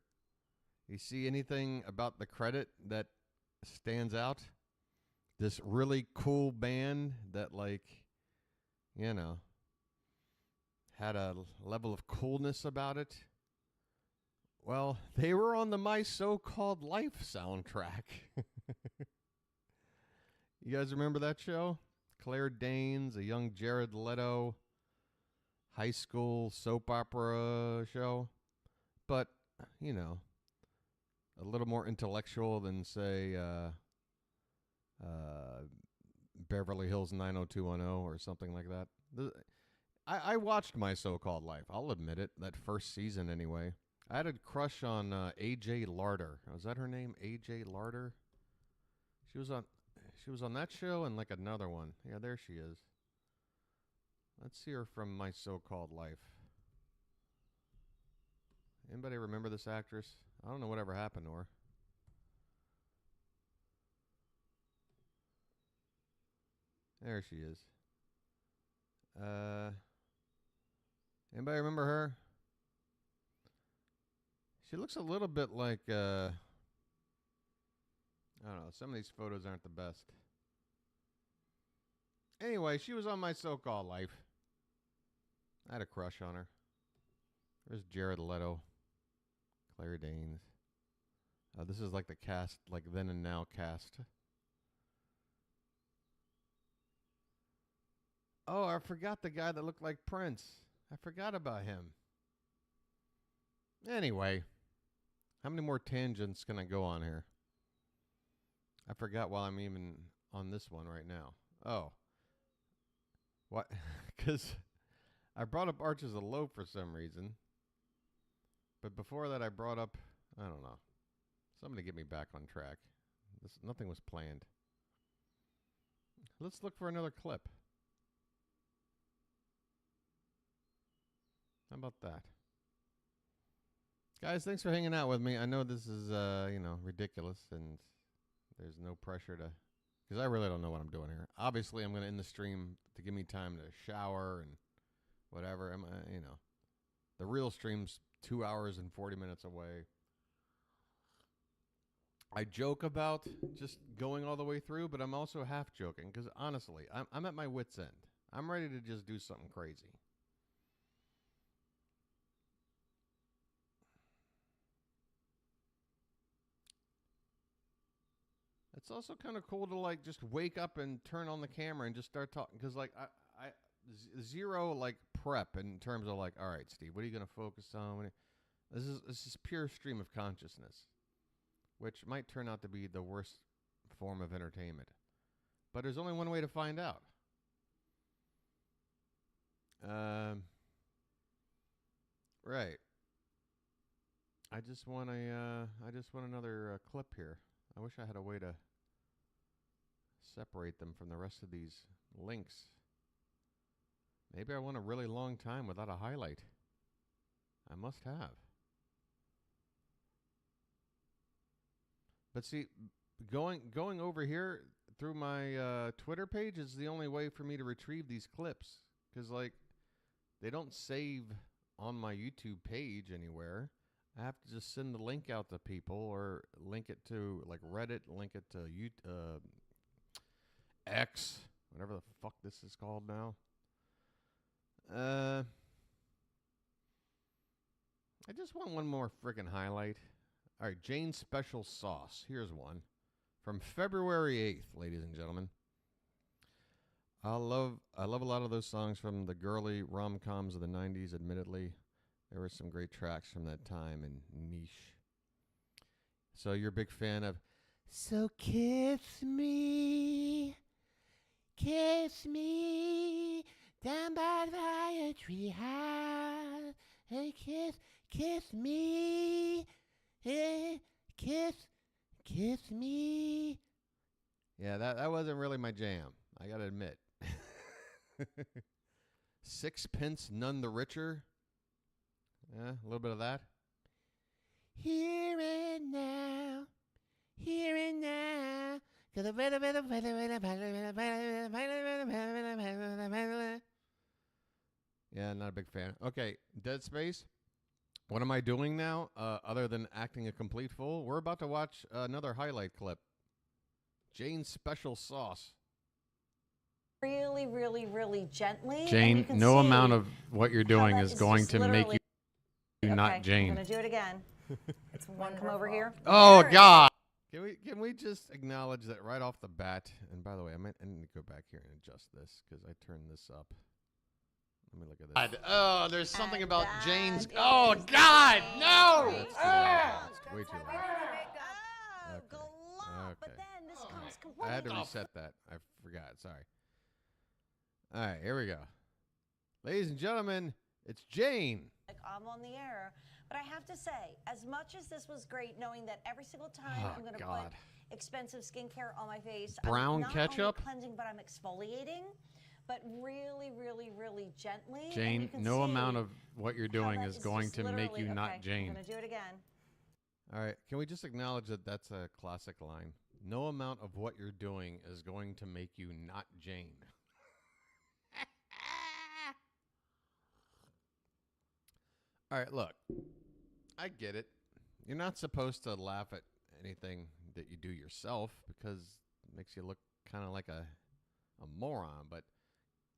You see anything about the credit that stands out? This really cool band that, like, had a level of coolness about it. Well, they were on the My So-Called Life soundtrack. You guys remember that show? Claire Danes, a young Jared Leto high school soap opera show. But, a little more intellectual than, say, Beverly Hills 90210 or something like that. I watched My So-Called Life. I'll admit it. That first season, anyway. I had a crush on AJ Larder. Was that her name? AJ Larder. She was on that show and like another one. Yeah, there she is. Let's see her from My So-Called Life. Anybody remember this actress? I don't know whatever happened to her. There she is. Anybody remember her? She looks a little bit like, I don't know, some of these photos aren't the best. Anyway, she was on My So-Called Life. I had a crush on her. There's Jared Leto. Claire Danes. This is like the cast, like then and now cast. Oh, I forgot the guy that looked like Prince. I forgot about him. Anyway, how many more tangents can I go on here? I forgot while I'm even on this one right now. Oh. What? Because I brought up Arches of Low for some reason. But before that, I brought up, I don't know, somebody get me back on track. Nothing was planned. Let's look for another clip. How about that? Guys, thanks for hanging out with me. I know this is, ridiculous, and there's no pressure to, because I really don't know what I'm doing here. Obviously, I'm going to end the stream to give me time to shower and whatever. The real stream's 2 hours and 40 minutes away. I joke about just going all the way through, but I'm also half joking, because honestly, I'm at my wit's end. I'm ready to just do something crazy. It's also kind of cool to like just wake up and turn on the camera and just start talking, because like I zero like prep in terms of like, all right, Steve, what are you going to focus on? This is pure stream of consciousness, which might turn out to be the worst form of entertainment, but there's only one way to find out. Right. I just want another clip here. I wish I had a way to separate them from the rest of these links. Maybe I want a really long time without a highlight. I must have. But see, going over here through my Twitter page is the only way for me to retrieve these clips. Because, like, they don't save on my YouTube page anywhere. I have to just send the link out to people or link it to, like, Reddit, link it to X, whatever the fuck this is called now. I just want one more friggin' highlight. All right, Jane's Special Sauce. Here's one from February 8th, ladies and gentlemen. I love a lot of those songs from the girly rom-coms of the 90s, admittedly. There were some great tracks from that time and niche. So you're a big fan of So Kiss Me down by the fire tree house. Hey, kiss me, hey, kiss me. Yeah, that wasn't really my jam, I gotta admit. Sixpence None the Richer. Yeah, a little bit of that. Here and now. Yeah, not a big fan. Okay, Dead Space. What am I doing now, other than acting a complete fool? We're about to watch another highlight clip. Jane's Special Sauce. Really, really, really gently. Jane, no amount of what you're doing is going to make you not Jane. I'm going to do it again. It's one. Come over here. Oh, God. Can we just acknowledge that right off the bat? And by the way, I need to go back here and adjust this because I turned this up. Let me look at this. Oh, there's something about Jane's. Oh, God, no! Oh, it's way too loud. go loud, but then this comes completely. I had to reset that. I forgot. Sorry. All right, here we go. Ladies and gentlemen, it's Jane. Like I'm on the air, but I have to say, as much as this was great, knowing that every single time I'm going to put expensive skincare on my face, Brown I'm not ketchup? only cleansing, but I'm exfoliating, but really, really, really gently. Jane, no amount of what you're doing is going to make you not Jane. I'm going to do it again. All right, can we just acknowledge that that's a classic line? No amount of what you're doing is going to make you not Jane. All right, look, I get it. You're not supposed to laugh at anything that you do yourself because it makes you look kind of like a moron. But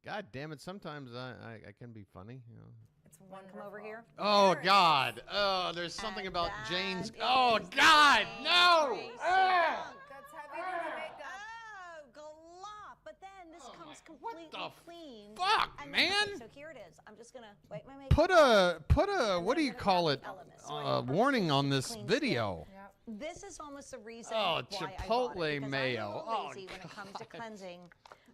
God damn it, sometimes I can be funny, you know. It's one come over here. Oh God! Oh, there's something about Jane's. Oh God! No! That's heavy to make that. Oh, glop! But then this comes completely clean. Fuck, And man! Okay, so here it is. I'm just gonna wait my makeup. Put a what do you call it? Warning on this video. This is almost the reason Oh, why I Chipotle bought it, because mayo. I'm a little Oh, lazy when it comes to God. cleansing.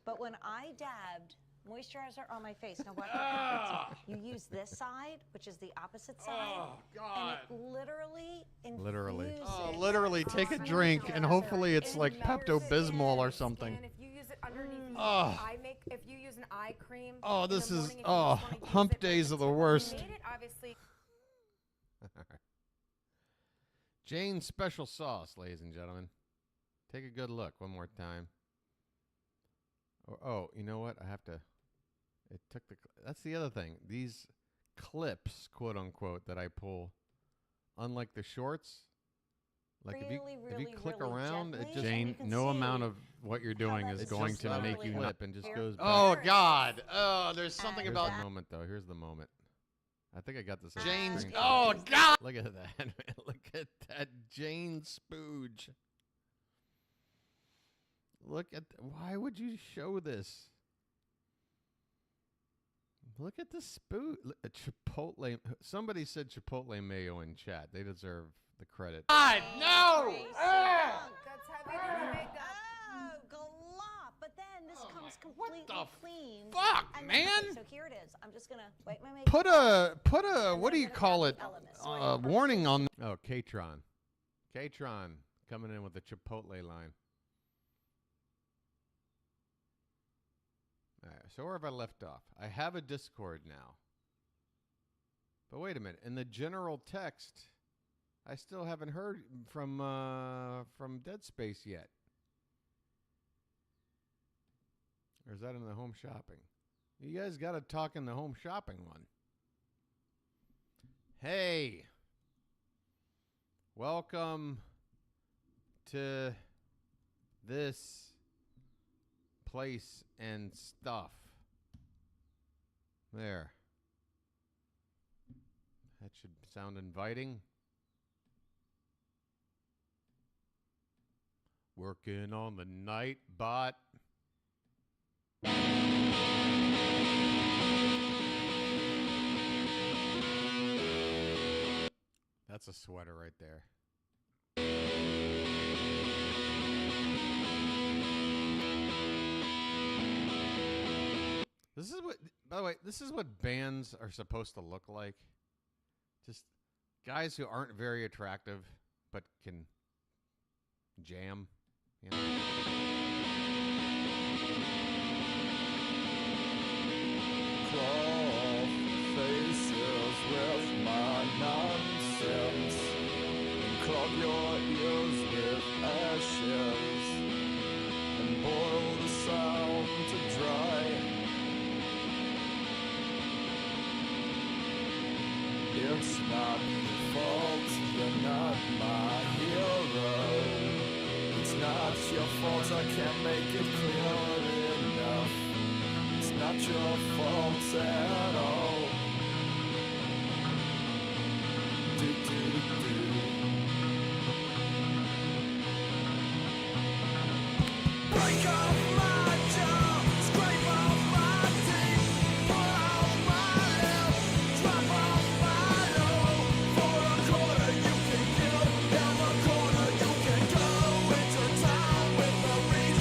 But when I dabbed moisturizer on my face, now what Ah. happens? You use this side, which is the opposite side, Oh, God. and it literally Literally. infuses Oh, literally take a drink and hopefully it's like Pepto-Bismol or something. If you use it underneath Oh. if you use an eye cream. Oh, in this the is morning, if you just wanna use hump it days are the we worst. made it obviously. Jane's special sauce, ladies and gentlemen. Take a good look one more time. Oh, you know what? I have to. It took the. That's the other thing. These clips, quote unquote, that I pull, unlike the shorts, like if you click around, it just Jane. No amount of what you're doing is going to make you nip and just goes back. Oh God! Oh, there's something about the moment though. Here's the moment. I think I got this. Jane's. Oh God! Look at that! Man. Look at that Jane spooge. Look at. Why would you show this? Look at the spooge. Chipotle. Somebody said Chipotle mayo in chat. They deserve the credit. God, no! That's heavy to make that. Oh, glop! But then this comes completely clean. Fuck, And man! Okay, so here it is. I'm just gonna wait my makeup. Put a what do you call it? Warning on. Oh, Katron. Katron coming in with the Chipotle line. All right, so where have I left off? I have a Discord now. But wait a minute. In the general text, I still haven't heard from Dead Space yet. Or is that in the home shopping? You guys got to talk in the home shopping one. Hey. Welcome to this place and stuff. There. That should sound inviting. Working on the night bot. That's a sweater right there. This is what, by the way, this is what bands are supposed to look like. Just guys who aren't very attractive, but can jam. You know? Cloth faces with my nonsense and clog your ears with ashes and boil the sound to dry. It's not your fault, you're not my hero. It's not your fault, I can't make it clear enough. It's not your fault at all. Break off my jaw, scrape off my teeth, pull out my lip, drop off my low. For a quarter you can kill, down the corner you can go into town with the reason.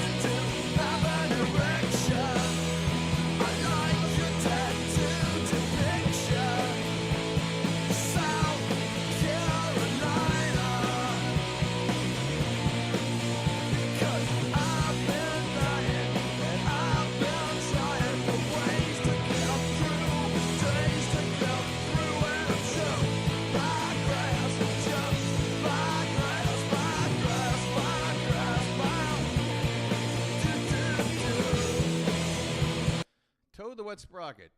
Toad the Wet Sprocket.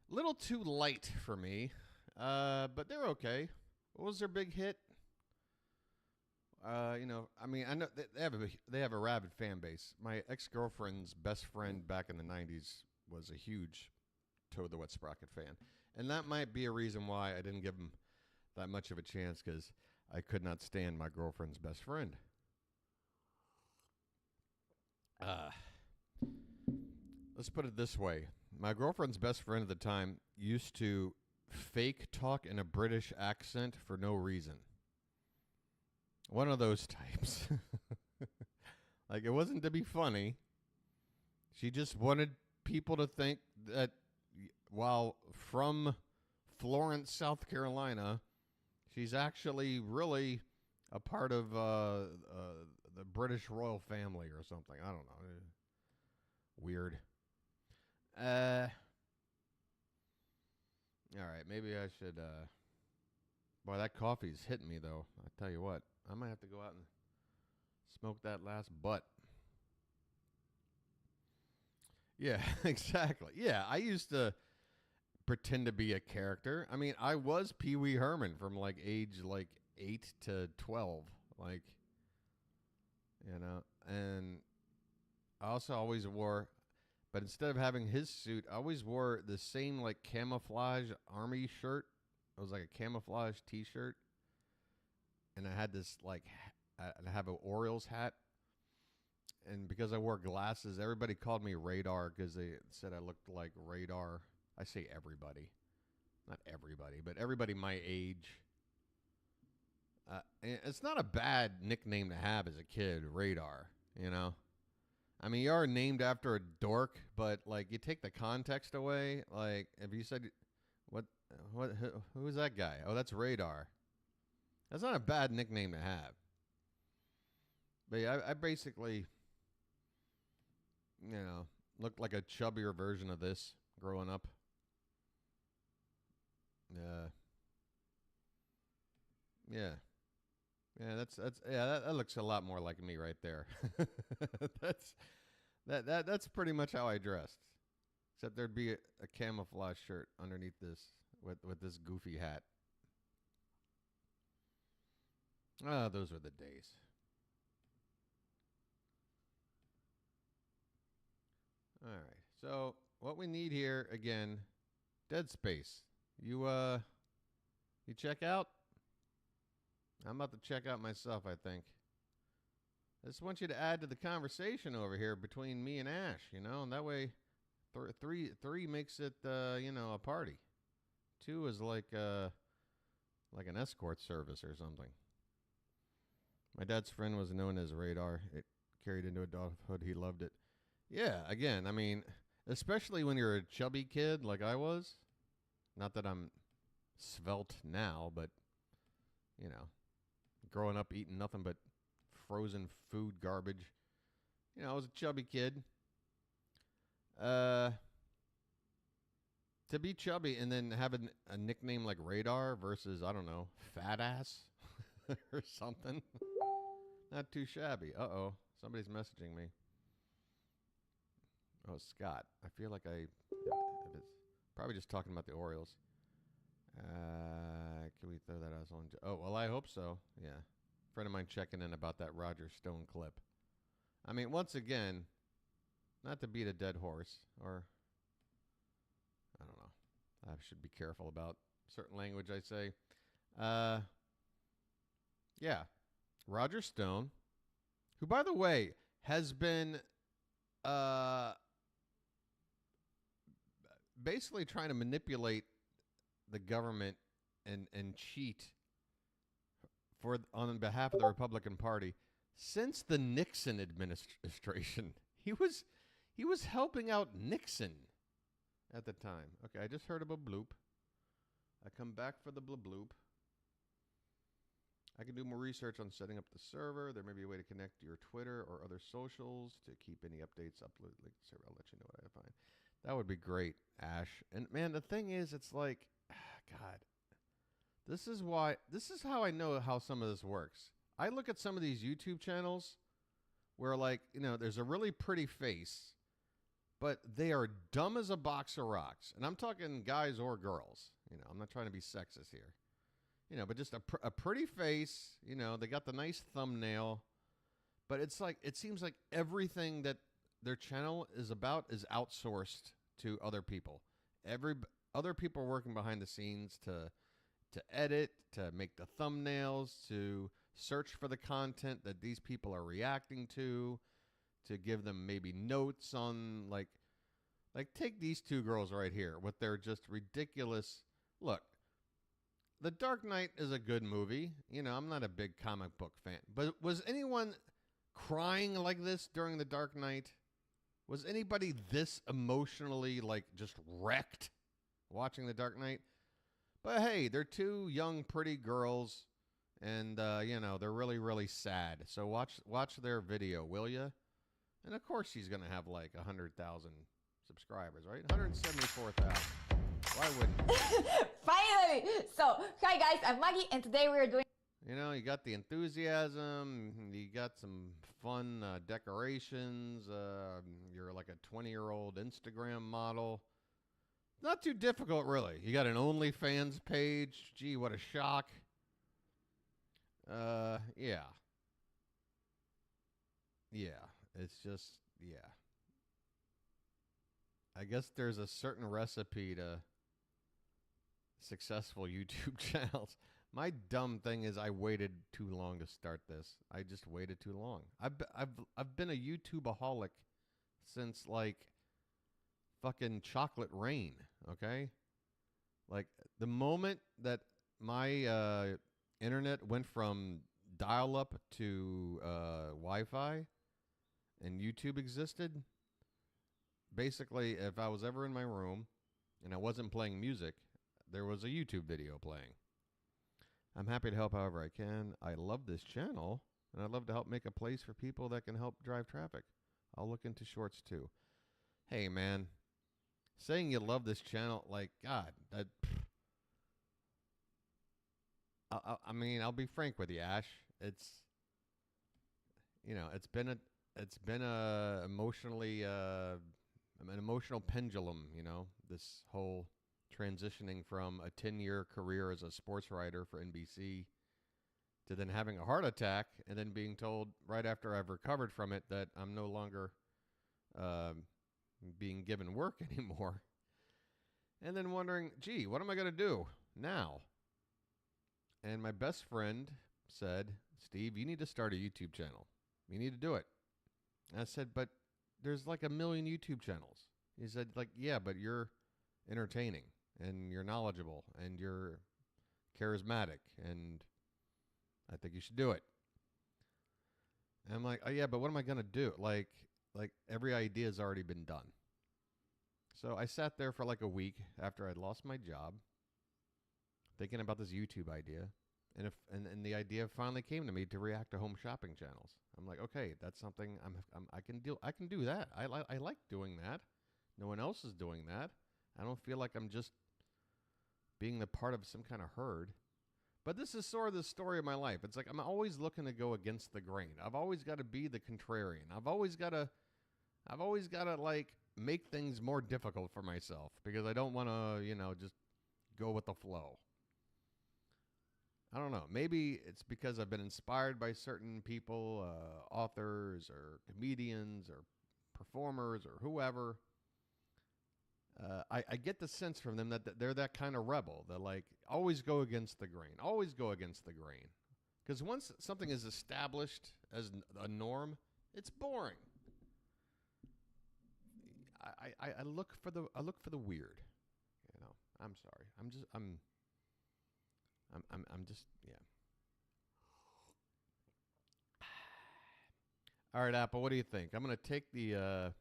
Little too light for me, but they're okay. What was their big hit? You know, I mean, I know they have a rabid fan base. My ex-girlfriend's best friend back in the 90s was a huge Toad the Wet Sprocket fan. And that might be a reason why I didn't give him that much of a chance, because I could not stand my girlfriend's best friend. Let's put it this way. My girlfriend's best friend at the time used to fake talk in a British accent for no reason. One of those types. Like, it wasn't to be funny. She just wanted people to think that while from Florence, South Carolina, she's actually really a part of the British royal family or something. I don't know. Weird. All right, maybe I should... Boy, that coffee's hitting me, though. I tell you what, I might have to go out and smoke that last butt. Yeah, exactly. Yeah, I used to pretend to be a character. I mean, I was Pee Wee Herman from like age like 8 to 12, like, you know. And I also always wore, but instead of having his suit, I always wore the same like camouflage army shirt. It was like a camouflage T-shirt, and I had this like I have an Orioles hat. And because I wore glasses, everybody called me Radar because they said I looked like Radar. I say everybody. Not everybody, but everybody my age. And it's not a bad nickname to have as a kid, Radar, you know? I mean, you are named after a dork, but, like, you take the context away. Like, if you said, who is that guy? Oh, that's Radar. That's not a bad nickname to have. But yeah, I basically... you know, looked like a chubbier version of this growing up. Yeah. That looks a lot more like me right there. That's pretty much how I dressed. Except there'd be a camouflage shirt underneath this with this goofy hat. Ah, those were the days. All right. So what we need here again, Dead Space. You check out? I'm about to check out myself, I think. I just want you to add to the conversation over here between me and Ash, you know, and that way three makes it you know, a party. 2 is like an escort service or something. My dad's friend was known as Radar. It carried into adulthood. He loved it. Yeah, again, I mean, especially when you're a chubby kid like I was. Not that I'm svelte now, but, you know, growing up eating nothing but frozen food garbage. You know, I was a chubby kid. To be chubby and then have a nickname like Radar versus, I don't know, Fat Ass or something. Not too shabby. Uh-oh, somebody's messaging me. Oh, Scott. I feel like if it's probably just talking about the Orioles. Can we throw that as on? Oh, well, I hope so. Yeah. A friend of mine checking in about that Roger Stone clip. I mean, once again, not to beat a dead horse, or I don't know. I should be careful about certain language I say. Yeah. Roger Stone, who, by the way, has been basically trying to manipulate the government and cheat on behalf of the Republican Party since the Nixon administration. He was helping out Nixon at the time. Okay, I just heard of a bloop. I come back for the bloop. I can do more research on setting up the server. There may be a way to connect to your Twitter or other socials to keep any updates uploaded. Link to the server. I'll let you know what I find. That would be great, Ash. And man, the thing is, it's like, God, this is how I know how some of this works. I look at some of these YouTube channels where, like, you know, there's a really pretty face, but they are dumb as a box of rocks. And I'm talking guys or girls. You know, I'm not trying to be sexist here. You know, but just a pretty face. You know, they got the nice thumbnail. But it's like, it seems like everything that their channel is about is outsourced to other people. Other people are working behind the scenes to edit, to make the thumbnails, to search for the content that these people are reacting to give them maybe notes on, like take these two girls right here with their just ridiculous. Look, The Dark Knight is a good movie. You know, I'm not a big comic book fan, but was anyone crying like this during The Dark Knight? Was anybody this emotionally, like, just wrecked watching The Dark Knight? But hey, they're two young, pretty girls, and, you know, they're really, really sad. So watch their video, will ya? And, of course, she's going to have, like, 100,000 subscribers, right? 174,000. Why wouldn't you? Finally! So, hi guys, I'm Maggie, and today we're doing... You know, you got the enthusiasm, you got some fun decorations, you're like a 20-year-old Instagram model. Not too difficult, really. You got an OnlyFans page. Gee, what a shock. Yeah. Yeah, it's just, yeah. I guess there's a certain recipe to successful YouTube channels. My dumb thing is I waited too long to start this. I just waited too long. I've been a YouTubeaholic since like fucking Chocolate Rain, okay? Like the moment that my internet went from dial-up to Wi-Fi and YouTube existed, basically if I was ever in my room and I wasn't playing music, there was a YouTube video playing. I'm happy to help however I can. I love this channel, and I'd love to help make a place for people that can help drive traffic. I'll look into shorts too. Hey, man, saying you love this channel, like, God, that. I mean, I'll be frank with you, Ash. It's, you know, it's been a emotionally an emotional pendulum. You know, this whole transitioning from a 10-year career as a sports writer for NBC to then having a heart attack and then being told right after I've recovered from it that I'm no longer being given work anymore. And then wondering, gee, what am I going to do now? And my best friend said, Steve, you need to start a YouTube channel. You need to do it. And I said, but there's like 1 million YouTube channels. He said, like, yeah, but you're entertaining and you're knowledgeable and you're charismatic and I think you should do it. And I'm like, oh yeah, but what am I going to do? Like every idea has already been done. So I sat there for like a week after I'd lost my job thinking about this YouTube idea. And the idea finally came to me to react to home shopping channels. I'm like, okay, that's something I can do that. I like doing that. No one else is doing that. I don't feel like I'm just being the part of some kind of herd. But this is sort of the story of my life. It's like I'm always looking to go against the grain. I've always got to be the contrarian. I've always got to like make things more difficult for myself because I don't want to, you know, just go with the flow. I don't know. Maybe it's because I've been inspired by certain people, authors or comedians or performers or whoever. I get the sense from them that they're that kind of rebel. They're like, always go against the grain. Always go against the grain. Because once something is established as a norm, it's boring. I look for the weird. You know, I'm sorry. I'm just, yeah. All right, Apple, what do you think? I'm going to take the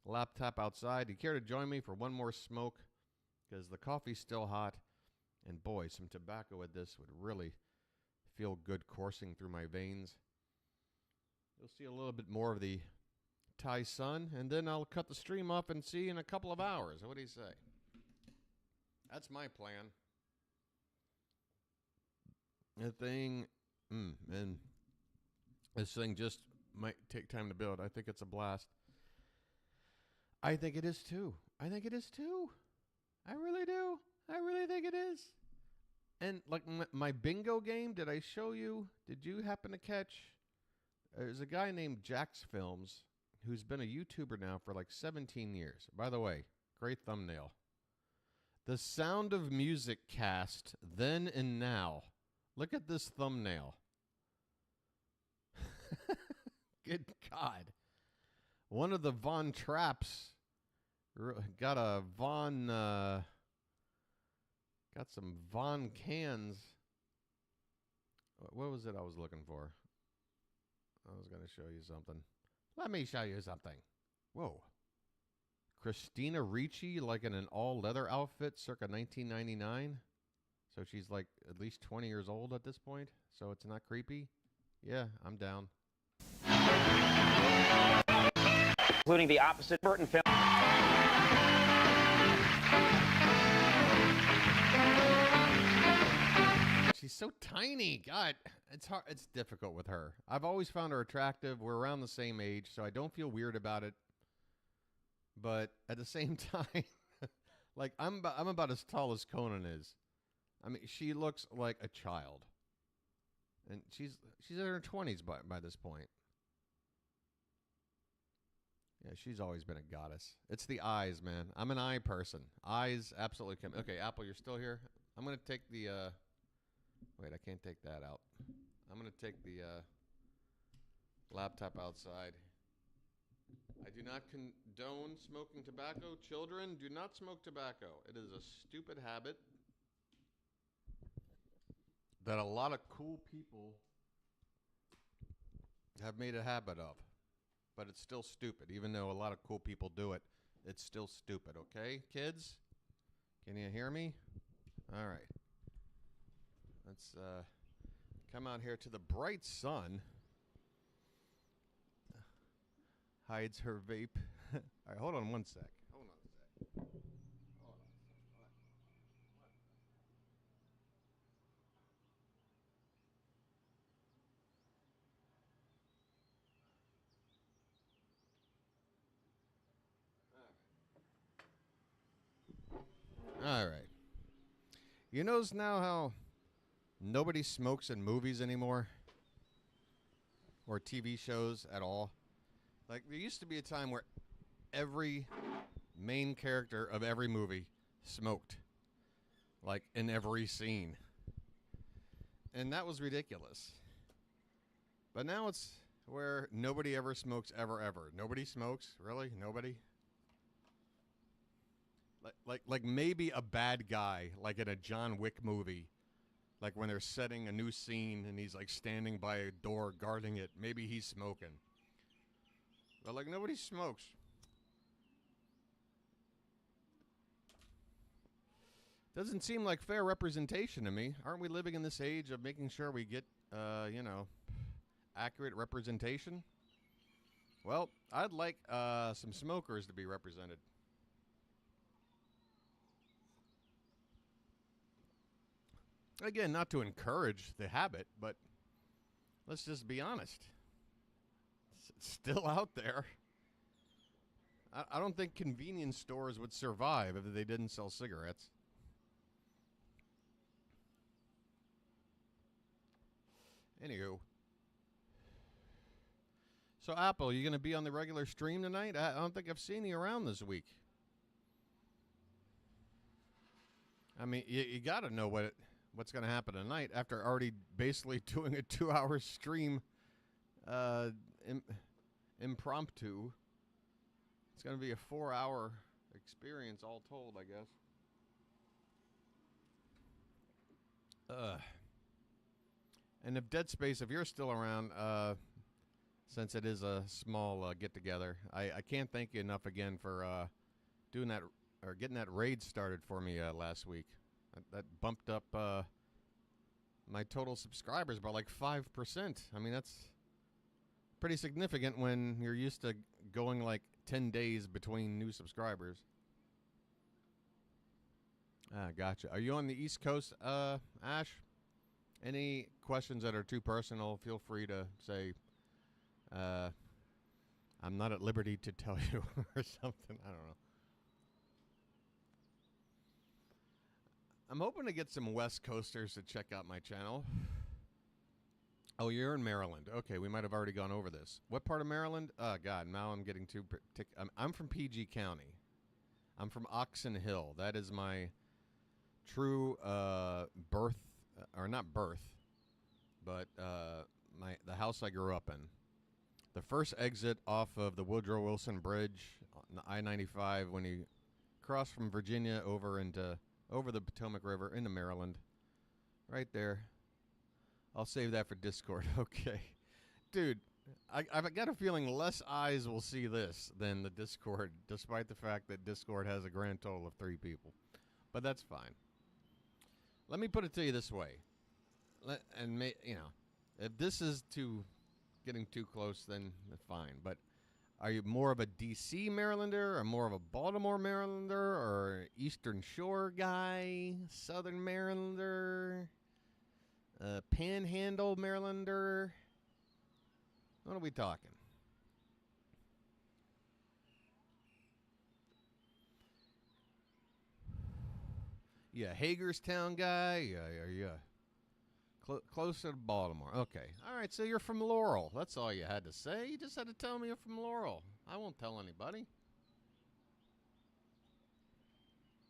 laptop outside. Do you care to join me for one more smoke? Because the coffee's still hot. And boy, some tobacco with this would really feel good coursing through my veins. You'll see a little bit more of the Thai sun, and then I'll cut the stream off and see you in a couple of hours. What do you say? That's my plan. The thing, and this thing just might take time to build. I think it's a blast. I think it is too. I think it is too. I really do. I really think it is. And like my bingo game, did I show you? Did you happen to catch? There's a guy named Jax Films who's been a YouTuber now for like 17 years. By the way, great thumbnail. The Sound of Music cast, then and now. Look at this thumbnail. Good God. One of the Von Trapps got a Von, got some Von cans. What was it I was looking for? I was going to show you something. Let me show you something. Whoa. Christina Ricci, like in an all-leather outfit, circa 1999. So she's like at least 20 years old at this point. So it's not creepy. Yeah, I'm down. Including the opposite Burton film. She's so tiny. God, it's hard. It's difficult with her. I've always found her attractive. We're around the same age, so I don't feel weird about it. But at the same time, like I'm about as tall as Conan is. I mean, she looks like a child, and she's in her 20s by this point. Yeah, she's always been a goddess. It's the eyes, man. I'm an eye person. Eyes absolutely come. Okay, Apple, you're still here. I'm gonna take the. Wait, I can't take that out. I'm gonna take the laptop outside. I do not condone smoking tobacco. Children, do not smoke tobacco. It is a stupid habit that a lot of cool people have made a habit of. But it's still stupid. Even though a lot of cool people do it, it's still stupid, okay, kids? Can you hear me? All right. Let's come out here to the bright sun. Hides her vape. All right, hold on one sec. Hold on a sec. Hold on. All right. You notice now how nobody smokes in movies anymore? Or TV shows at all? Like, there used to be a time where every main character of every movie smoked. Like, in every scene. And that was ridiculous. But now it's where nobody ever smokes ever. Nobody smokes? Really? Nobody? Like maybe a bad guy, like in a John Wick movie. Like when they're setting a new scene and he's like standing by a door guarding it. Maybe he's smoking. But like nobody smokes. Doesn't seem like fair representation to me. Aren't we living in this age of making sure we get, accurate representation? Well, I'd like some smokers to be represented. Again, not to encourage the habit, but let's just be honest. It's still out there. I don't think convenience stores would survive if they didn't sell cigarettes. Anywho. So, Apple, you going to be on the regular stream tonight? I don't think I've seen you around this week. I mean, you got to know what's going to happen tonight after already basically doing a 2-hour stream impromptu. It's going to be a 4-hour experience all told, I guess. And if Dead Space, if you're still around, since it is a small get-together, I can't thank you enough again for doing that or getting that raid started for me last week. That bumped up my total subscribers by like 5%. I mean, that's pretty significant when you're used to going like 10 days between new subscribers. Gotcha. Are you on the East Coast, Ash? Any questions that are too personal, feel free to say, I'm I'm not at liberty to tell you or something. I don't know. I'm hoping to get some West Coasters to check out my channel. Oh, you're in Maryland. Okay, we might have already gone over this. What part of Maryland? Oh, God, now I'm getting too particular. I'm from PG County. I'm from Oxon Hill. That is my true birth, or not birth, but the house I grew up in. The first exit off of the Woodrow Wilson Bridge on I-95 when you cross from Virginia over the Potomac River into Maryland. Right there. I'll save that for Discord. Okay. Dude, I've got a feeling less eyes will see this than the Discord, despite the fact that Discord has a grand total of 3 people. But that's fine. Let me put it to you this way. If this is getting too close, then fine. But are you more of a D.C. Marylander or more of a Baltimore Marylander or Eastern Shore guy, Southern Marylander, Panhandle Marylander? What are we talking? Yeah, Hagerstown guy? Yeah. Closer to Baltimore. Okay. All right, so you're from Laurel. That's all you had to say. You just had to tell me you're from Laurel. I won't tell anybody.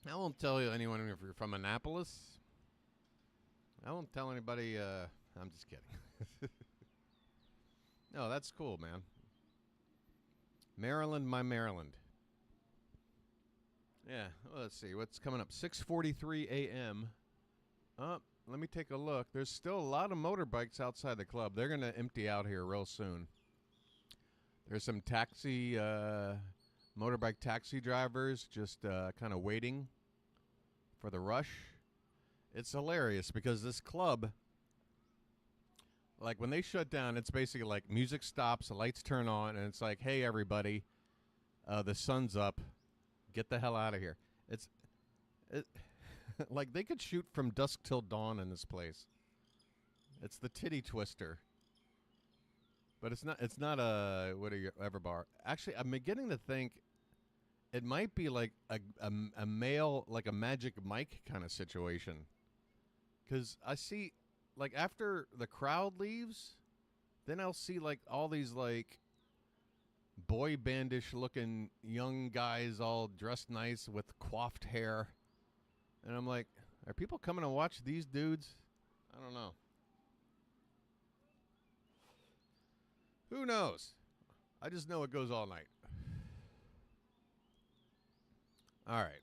I won't tell anyone if you're from Annapolis. I won't tell anybody. I'm just kidding. No, that's cool, man. Maryland, my Maryland. Yeah, well, let's see. What's coming up? 6:43 a.m. Let me take a look. There's still a lot of motorbikes outside the club. They're going to empty out here real soon. There's some motorbike taxi drivers just kind of waiting for the rush. It's hilarious because this club, like when they shut down, it's basically like music stops, the lights turn on, and it's like, hey, everybody, the sun's up. Get the hell out of here. Like they could shoot from dusk till dawn in this place. It's the titty twister. But it's not a whatever bar. Actually, I'm beginning to think it might be like a male, like a Magic Mike kind of situation. Because I see, like after the crowd leaves, then I'll see like all these like boy bandish looking young guys all dressed nice with coiffed hair. And I'm like, are people coming to watch these dudes? I don't know. Who knows? I just know it goes all night. All right.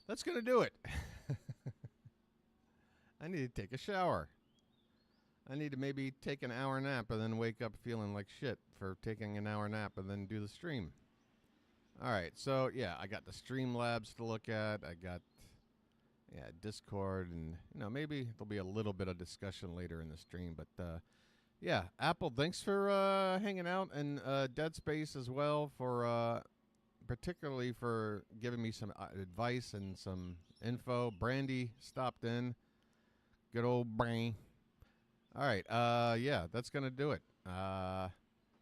That's going to do it. I need to take a shower. I need to maybe take an hour nap and then wake up feeling like shit for taking an hour nap and then do the stream. All right, so yeah, I got the Streamlabs to look at. I got Discord, and maybe there'll be a little bit of discussion later in the stream. But yeah, Apple, thanks for hanging out, and Dead Space as well for particularly for giving me some advice and some info. Brandy stopped in. Good old Brain. All right, yeah, that's gonna do it.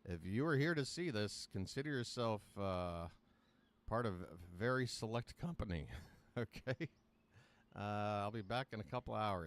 If you are here to see this, consider yourself part of a very select company. Okay? I'll be back in a couple hours.